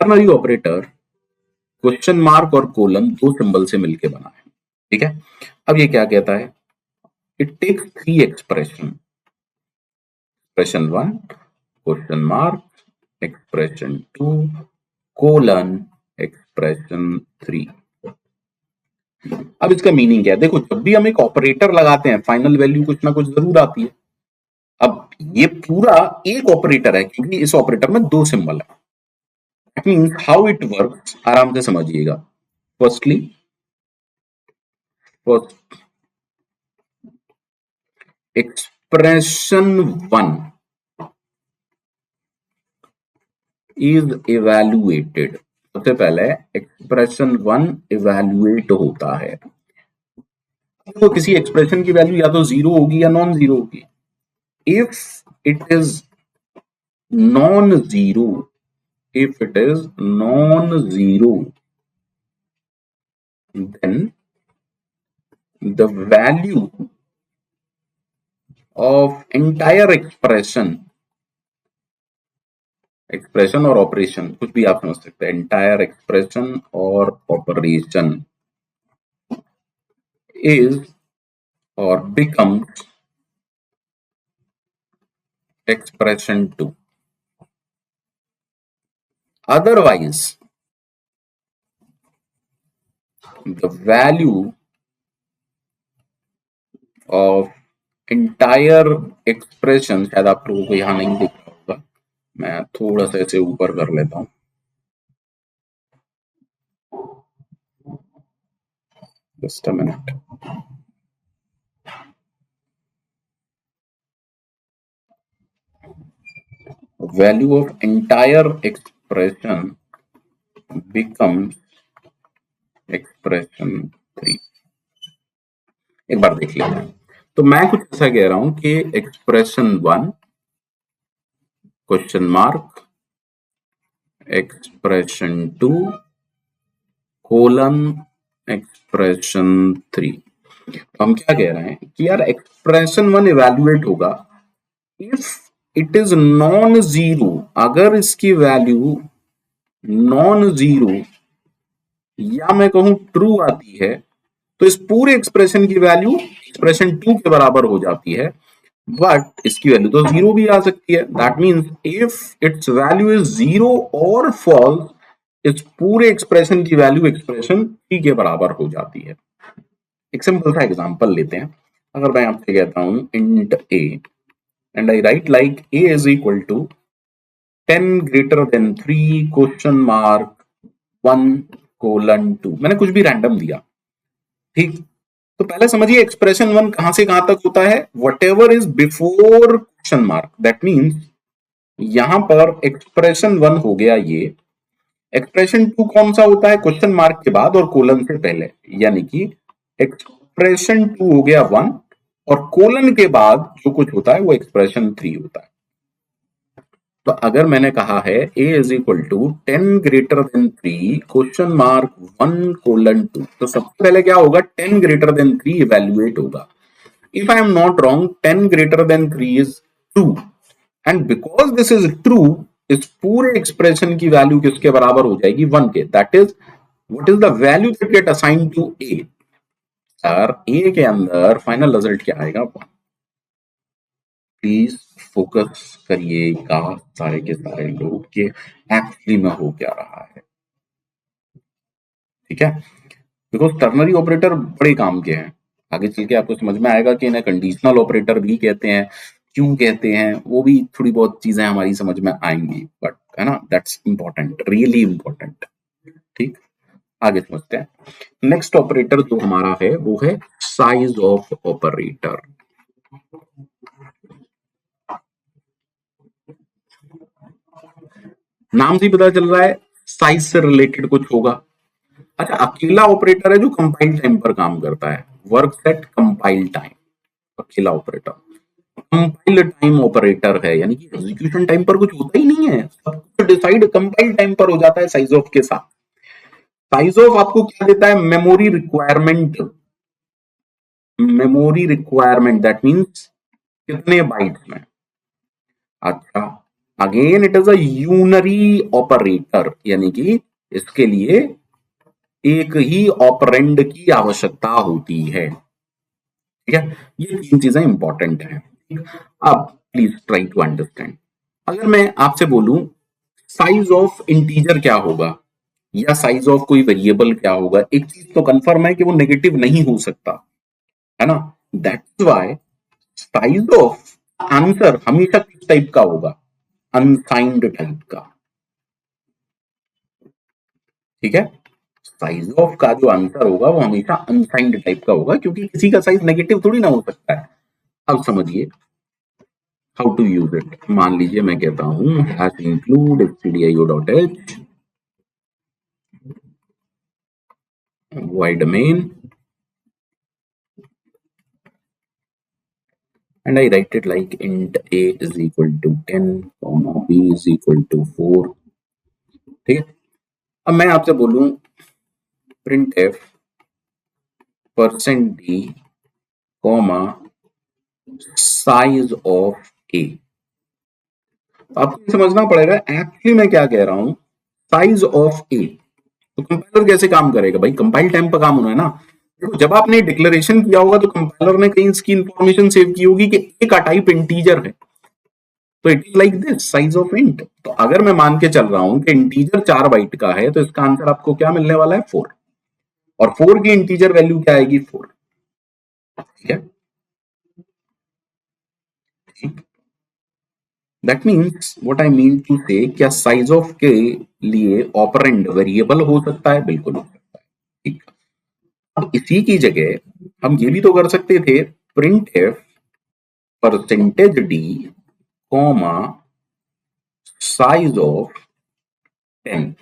टर्नरी ऑपरेटर क्वेश्चन मार्क और कोलन 2 सिंबल से मिलकर बना है। ठीक है, अब ये क्या कहता है, it takes 3 expression, expression 1 question mark, expression 2 colon, expression 3। अब इसका मीनिंग क्या है, देखो जब भी हम एक ऑपरेटर लगाते हैं फाइनल वैल्यू कुछ ना कुछ जरूर आती है। अब ये पूरा एक ऑपरेटर है क्योंकि इस ऑपरेटर में 2 सिंबल है। That means how it works, आराम से समझिएगा। Firstly first expression 1 is evaluated. सबसे पहले एक्सप्रेशन 1 इवैल्यूएट होता है। तो किसी एक्सप्रेशन की वैल्यू या तो 0 होगी या नॉन जीरो होगी। If it is non zero, if it is non-zero, then the value of entire expression और ऑपरेशन, कुछ भी आप समझ सकते हैं, entire expression और operation is or becomes expression 2. Otherwise, the value of entire expression, शायद आप लोगों को यहां नहीं दिख रहा होगा, मैं थोड़ा सा इसे ऊपर कर लेता हूं, just a minute. Value of entire expression becomes expression 3. एक बार देख लेते हैं। तो मैं कुछ ऐसा कह रहा हूं कि expression 1 question mark expression 2 colon expression 3। तो हम क्या कह रहे हैं कि यार एक्सप्रेशन 1 इवैल्यूएट होगा if it is non zero, अगर इसकी वैल्यू नॉन जीरो या मैं कहूं ट्रू आती है तो इस पूरे एक्सप्रेशन की वैल्यू एक्सप्रेशन 2 के बराबर हो जाती है, बट इसकी वैल्यू तो जीरो भी आ सकती है। That means if it's value is zero और फॉल्स, इस पूरे एक्सप्रेशन की वैल्यू एक्सप्रेशन 3 के बराबर हो जाती है। एक सिंपल सा एग्जांपल लेते हैं। अगर मैं आपसे कहता हूं int a and I write like a is equal to 10 greater than 3 question mark 1 colon 2, मैंने कुछ भी रैंडम दिया, ठीक। तो पहले समझिए एक्सप्रेशन 1 कहां से कहां तक होता है, what ever is before question mark, that means यहां पर एक्सप्रेशन 1 हो गया ये, एक्सप्रेशन 2 कौन सा होता है, क्वेश्चन मार्क के बाद और कोलन से पहले, यानी कि एक्सप्रेशन 2 हो गया 1 और कोलन के बाद जो कुछ होता है वो एक्सप्रेशन 3 होता है। तो अगर मैंने कहा है a is equal to 10 greater than 3 question mark 1 colon 2, तो सबसे पहले क्या होगा, 10 ग्रेटर देन 3 इवैल्यूएट होगा। If I am not wrong 10 greater than 3 is true, and because this is true, इस पूरे एक्सप्रेशन की वैल्यू किसके बराबर हो जाएगी, 1 के। That is what is the value that get assigned to a। Sir a के अंदर फाइनल रिजल्ट क्या आएगा, प्लीज फोकस करिएगा सारे के सारे लोग के एक्चुअली में हो क्या रहा है, ठीक है। बिकॉज टर्नरी ऑपरेटर बड़े काम के हैं, आगे चल के आपको समझ में आएगा कि इन्हें कंडीशनल ऑपरेटर भी कहते हैं, क्यों कहते हैं, वो भी थोड़ी बहुत चीजें हमारी समझ में आएंगी, बट है ना, दैट्स इंपॉर्टेंट, रियली इंपॉर्टेंट, ठीक। आगे समझते हैं। नेक्स्ट ऑपरेटर जो हमारा है वो है साइज ऑफ ऑपरेटर। नाम से पता चल रहा है साइज से रिलेटेड कुछ होगा। अच्छा, अकेला ऑपरेटर है जो कंपाइल टाइम पर काम करता है, वर्क सेट कंपाइल टाइम, अकेला ऑपरेटर। कंपाइल टाइम ऑपरेटर है, यानी कि एग्जीक्यूशन टाइम पर कुछ होता ही नहीं है, सब कुछ डिसाइड कंपाइल टाइम पर हो जाता है साइज ऑफ के साथ। साइज ऑफ आपको क्या देता है, memory requirement, memory requirement that means कितने बाइट्स में। अच्छा, again it is a unary operator, यानी कि इसके लिए एक ही ऑपरेंड की आवश्यकता होती है, ठीक है। ये तीन चीजें इंपॉर्टेंट हैं। अब प्लीज ट्राई टू अंडरस्टैंड, अगर मैं आपसे बोलूं साइज ऑफ इंटीजर क्या होगा या साइज ऑफ कोई वेरिएबल क्या होगा, एक चीज तो कंफर्म है कि वो नेगेटिव नहीं हो सकता, है ना। That's why size of answer हमेशा किस टाइप का होगा, अनसाइंड टाइप का, ठीक है। साइज ऑफ का जो आंसर होगा वो हमेशा अनसाइंड टाइप का होगा, क्योंकि किसी का साइज नेगेटिव थोड़ी ना हो सकता है। अब समझिए हाउ टू यूज इट। मान लीजिए मैं कहता हूं hash include stdio.h void main and I write it like int a is equal to 10 comma b is equal to 4, ठीक है। अब मैं आपसे बोलूं printf percent d comma size of a. आपको समझना पड़ेगा एक्चुअली मैं क्या कह रहा हूं, साइज ऑफ ए। तो कंपाइलर कैसे काम करेगा भाई, कंपाइल टाइम पर काम होना है ना। देखो जब आपने डिक्लेरेशन किया होगा तो कंपाइलर ने कहीं इसकी इंफॉर्मेशन सेव की होगी कि ए का टाइप इंटीजर है, तो it is like this size of int. तो अगर मैं मान के चल रहा हूं कि इंटीजर 4 बाइट का है तो इसका आंसर आपको क्या मिलने वाला है 4, और 4 की इंटीजर वैल्यू क्या आएगी 4। ठीक है, ठीक। That means what I mean to say, क्या साइज ऑफ के लिए ऑपरेंड वेरिएबल हो सकता है, बिल्कुल हो सकता है। ठीक, अब इसी की जगह हम ये भी तो कर सकते थे, print F percentage D comma size of 10।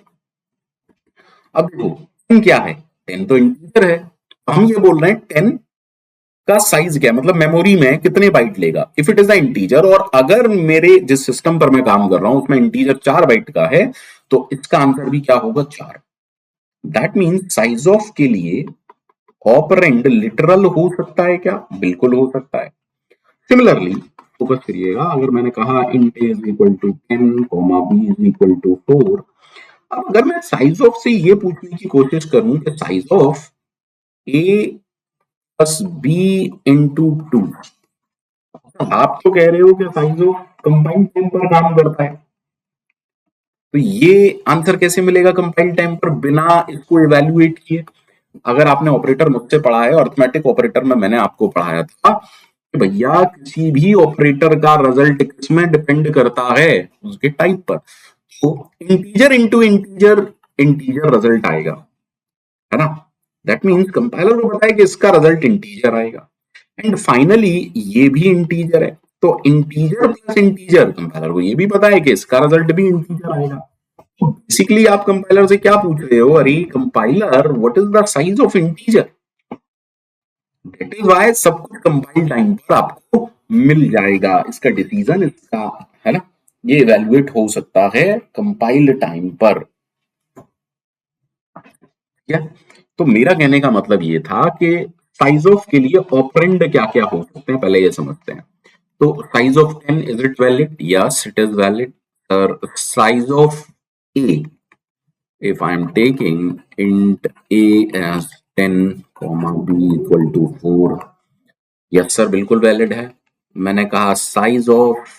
अब देखो 10 क्या है, 10 तो इंटीजर है, तो हम ये बोल रहे हैं 10 का साइज क्या है, मतलब मेमोरी में कितने बाइट लेगा if it is the integer. और अगर मेरे जिस सिस्टम पर मैं काम कर रहा हूं उसमें इंटीजर 4 बाइट का है तो इसका आंसर भी क्या होगा 4। दैट मीन्स साइज ऑफ के लिए ऑपरेंड लिटरल हो सकता है क्या, बिल्कुल हो सकता है। सिमिलरली फोकस करिएगा, अगर मैंने कहा int a is equal to 10 comma b is equal to 4, अब अगर मैं साइज ऑफ से ये पूछने की कोशिश करूं कि size of a plus b into 2, आप तो कह रहे हो कि साइज ऑफ कंबाइंड टाइम पर काम करता है, तो ये आंसर कैसे मिलेगा कंपाइल टाइम पर बिना इसको इवेल्युएट किए। अगर आपने ऑपरेटर मुझसे पढ़ा है, अर्थमेटिक ऑपरेटर में मैंने आपको पढ़ाया था कि भैया किसी भी ऑपरेटर का रिजल्ट किसमें डिपेंड करता है, उसके टाइप पर। तो integer into integer, integer result आएगा, है ना। दैट मीन्स कंपाइलर को पता है कि इसका रिजल्ट इंटीजर आएगा, एंड फाइनली ये भी इंटीजर है, तो इंटीजर प्लस इंटीजर, कंपाइलर को ये भी पता है कि इसका रिजल्ट भी इंटीजर आएगा। बेसिकली आप कंपाइलर से क्या पूछ रहे हो, अरे compiler what is the size of integer. That is why सब कुछ कंपाइल टाइम पर आपको मिल जाएगा, इसका डिसीजन इसका, है ना, ये इवेल्युएट हो सकता है कंपाइल टाइम पर। क्या, तो मेरा कहने का मतलब ये था कि साइज ऑफ के लिए ऑपरेंड क्या क्या हो सकते हैं पहले ये समझते हैं। तो size of 10 is it valid, yes it is valid. Size of A, if I am taking int a as 10 comma b equal to 4, yes sir बिल्कुल वैलिड है। मैंने कहा size of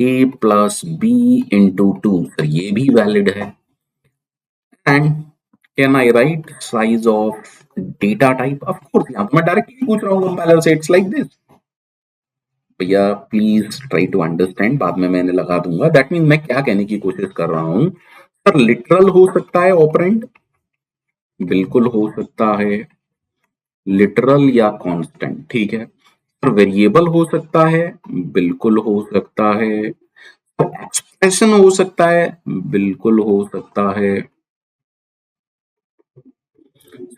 a plus b into 2, sir ये भी valid है। And can I right size of data type, of course. यहां तो मैं डायरेक्टली पूछ रहा हूँ कंपाइलर से, इट्स लाइक दिस। भैया प्लीज ट्राई टू अंडरस्टैंड, बाद में मैंने लगा दूंगा। दैट मीन मैं क्या कहने की कोशिश कर रहा हूं, सर लिटरल हो सकता है ऑपरेंड, बिल्कुल हो सकता है, लिटरल या कांस्टेंट, ठीक है। और वेरिएबल हो सकता है, बिल्कुल हो सकता है। एक्सप्रेशन हो सकता है, बिल्कुल हो सकता है।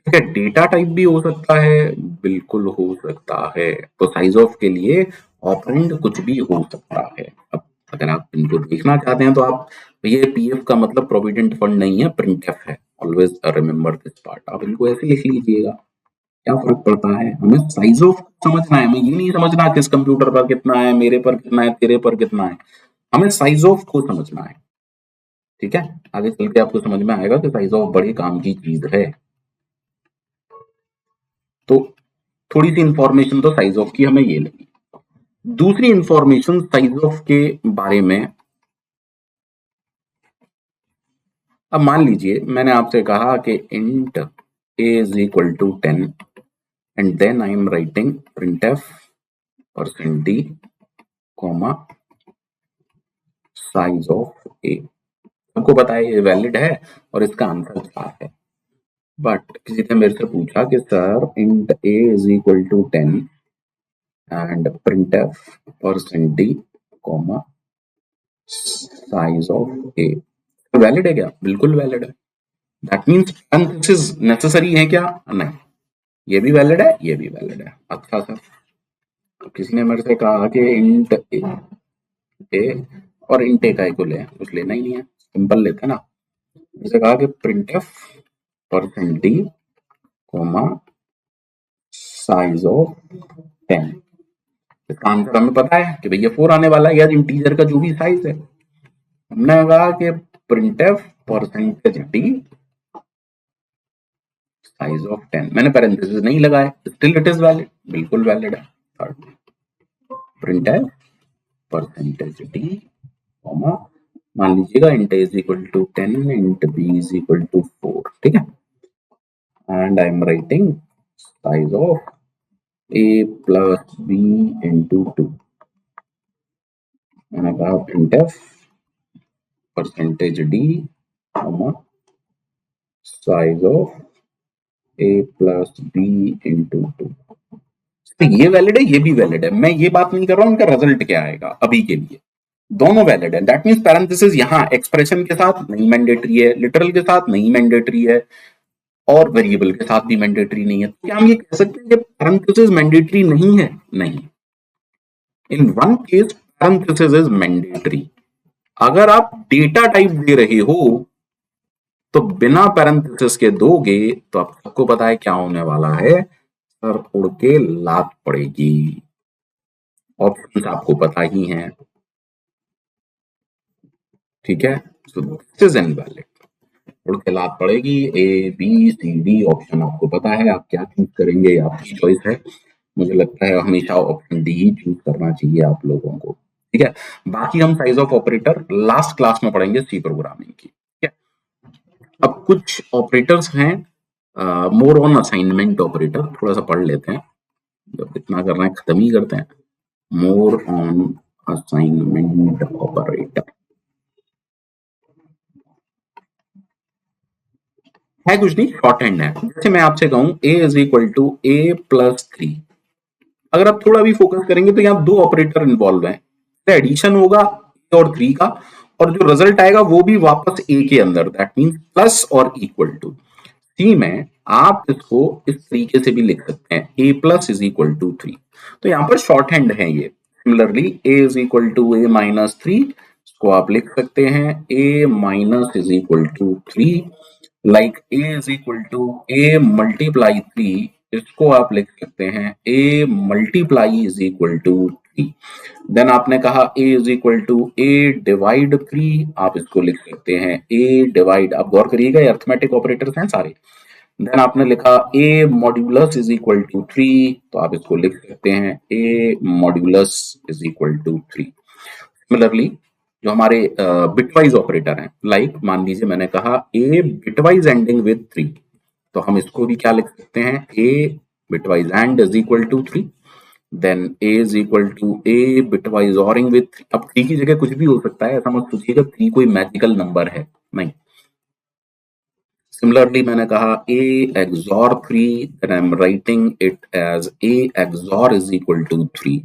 ठीक है, डेटा टाइप भी हो सकता है, बिल्कुल हो सकता है। तो साइज ऑफ के लिए ऑपरेंड कुछ भी हो सकता है। अब अगर आप इनको देखना चाहते हैं तो आप, ये पीएफ का मतलब प्रोविडेंट फंड नहीं है, प्रिंटएफ है। ऑलवेज रिमेंबर दिस पार्ट, आप इनको ऐसे लिख लीजिएगा, क्या फर्क पड़ता है। हमें साइज ऑफ समझना है, हमें ये नहीं समझना किस कंप्यूटर पर कितना है, मेरे पर कितना है, तेरे पर कितना है। हमें साइज ऑफ को समझना है, ठीक है। आगे चल के आपको समझ में आएगा कि साइज ऑफ बड़े काम की चीज है। तो थोड़ी सी इंफॉर्मेशन तो साइज ऑफ की हमें ये लगी। दूसरी इंफॉर्मेशन साइज ऑफ के बारे में, अब मान लीजिए मैंने आपसे कहा कि int a is equal to 10 and then I am writing printf percent d comma size of a। आपको पता है ये वैलिड है और इसका आंसर 4 है। बट किसी ने मेरे से पूछा कि sir int a is equal to 10 and printf percent d comma size of a, valid है क्या, बिल्कुल वैलिड है। दैट मीन्स पैरेंथेसिस नेसेसरी है क्या, नहीं। ये भी वैलिड है, ये भी वैलिड है। अच्छा सर, किसी ने मेरे से कहा कि इंट ए और इंट ए का को ले, कुछ लेना ही नहीं है, सिंपल लेते हैं ना। जैसे कहा कि printf percent d comma size of 10। इसका आंसर हमें पता है कि भैया 4 आने वाला है, यार इंटीजर का जो भी साइज है। हमने कहा कि printf percentage D size of 10, मैंने पैरेंथेसिस नहीं लगाया, स्टिल इट इज वैलिड, बिल्कुल वैलिड है। Third printf percentage D comma, मान लीजिएगा int is equal to 10 int b is equal to 4, ठीक है। And I am writing size of a plus b into 2, मैंने कहा printf percentage d size of a plus b into 2। तो ये valid है, ये भी वैलिड है, मैं ये बात नहीं कर रहा हूं इनका रिजल्ट क्या आएगा, अभी के लिए दोनों वैलिड है। दैट मींस पैरेंथेसिस यहाँ एक्सप्रेशन के साथ नहीं मैंडेटरी है, लिटरल के साथ नहीं मैंडेटरी है, और वेरिएबल के साथ भी मैंडेटरी नहीं है। तो क्या हम ये कह सकते हैं कि पैरेंथेसिस मैंडेटरी नहीं है? नहीं। In one case parenthesis is mandatory. अगर आप डेटा टाइप दे रहे हो तो बिना पैरेंथेसिस के दोगे तो आप सबको पता है क्या होने वाला है, सर उड़ के लात पड़ेगी। ऑप्शन आपको पता ही है, ठीक है। सो दिस इज इनवैलिड, उड़ के लात पड़ेगी। A B C D option आपको पता है, आप क्या चूज करेंगे आपकी चॉइस है। मुझे लगता है हमेशा ऑप्शन डी ही चूज करना चाहिए आप लोगों को, ठीक है। बाकी हम size of operator last class में पढ़ेंगे सी प्रोग्रामिंग की, ठीक है। अब कुछ ऑपरेटर्स हैं मोर ऑन असाइनमेंट ऑपरेटर, थोड़ा सा पढ़ लेते हैं, जब इतना कर रहे हैं खत्म ही करते हैं। मोर ऑन असाइनमेंट ऑपरेटर है कुछ नहीं, शॉर्ट हैंड है। जैसे मैं आपसे कहूं a is equal to a plus 3, अगर आप थोड़ा भी फोकस करेंगे तो यहाँ दो ऑपरेटर इन्वॉल्व हैं, एडिशन होगा a और 3 का, और जो रिजल्ट आएगा वो भी वापस a के अंदर, दैट मींस प्लस और इक्वल टू। सी में आप इसको इस तरीके से भी लिख सकते हैं, a plus is equal to 3, तो यहाँ पर शॉर्ट हैंड है ये। Similarly a is equal to a minus 3, इसको आप लिख सकते हैं a minus is equal to 3, like a is equal to a multiply 3, इसको आप लिख सकते हैं a multiply is equal to 3। Then आपने कहा a is equal to a divide 3, आप इसको लिख सकते हैं a डिवाइड, आप गौर करिएगा ये अर्थमेटिक ऑपरेटर्स हैं सारे। देन आपने लिखा a modulus is equal to 3, तो आप इसको लिख सकते हैं a modulus is equal to 3। Similarly जो हमारे बिटवाइज ऑपरेटर हैं, लाइक मान लीजिए मैंने कहा a बिटवाइज एंडिंग विद 3, तो हम इसको भी क्या लिख सकते हैं, a bitwise and is equal to 3, then a is equal to a bitwise oring with 3। अब 3 की जगह कुछ भी हो सकता है, ऐसा मत सोचिएगा 3 कोई मैजिकल नंबर है, नहीं। सिमिलरली मैंने कहा a XOR 3, then I'm writing it as a XOR is equal to 3।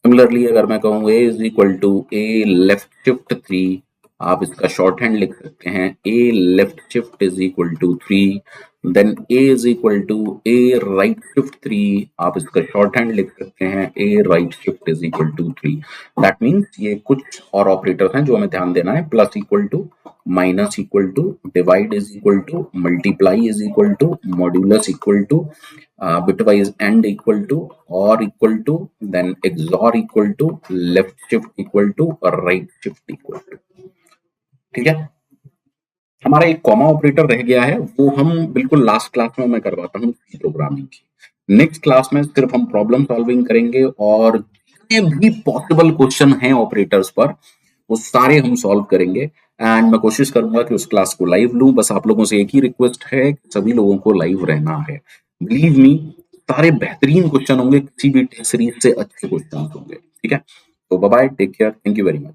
Similarly अगर मैं कहूँ a is equal to a left shift 3, आप इसका शॉर्ट हैंड लिख सकते हैं a left shift is equal to 3, then a is equal to a right shift 3, आप इसका शॉर्ट हैंड लिख सकते हैं a right shift is equal to 3। That means ये कुछ और ऑपरेटर्स हैं जो हमें ध्यान देना है, plus equal to, minus equal to, divide is equal to, multiply is equal to, modulus equal to, bitwise and equal to, or equal to, then xor equal to, left shift equal to, और right shift equal to, ठीक है। हमारा एक comma operator रह गया है, वो हम बिल्कुल लास्ट क्लास में मैं करवाता हूँ सी प्रोग्रामिंग की। नेक्स्ट क्लास में सिर्फ हम प्रॉब्लम सॉल्विंग करेंगे, और जितने भी पॉसिबल क्वेश्चन हैं ऑपरेटर्स पर वो सारे हम सॉल्व करेंगे। एंड मैं कोशिश करूंगा कि उस क्लास को लाइव लूं। बस आप लोगों से एक ही रिक्वेस्ट है कि सभी लोगों को लाइव रहना है। बिलीव मी, सारे बेहतरीन क्वेश्चन होंगे, किसी भी टेस्ट सीरीज से अच्छे क्वेश्चन होंगे, ठीक है। तो bye bye, take care, thank you very much.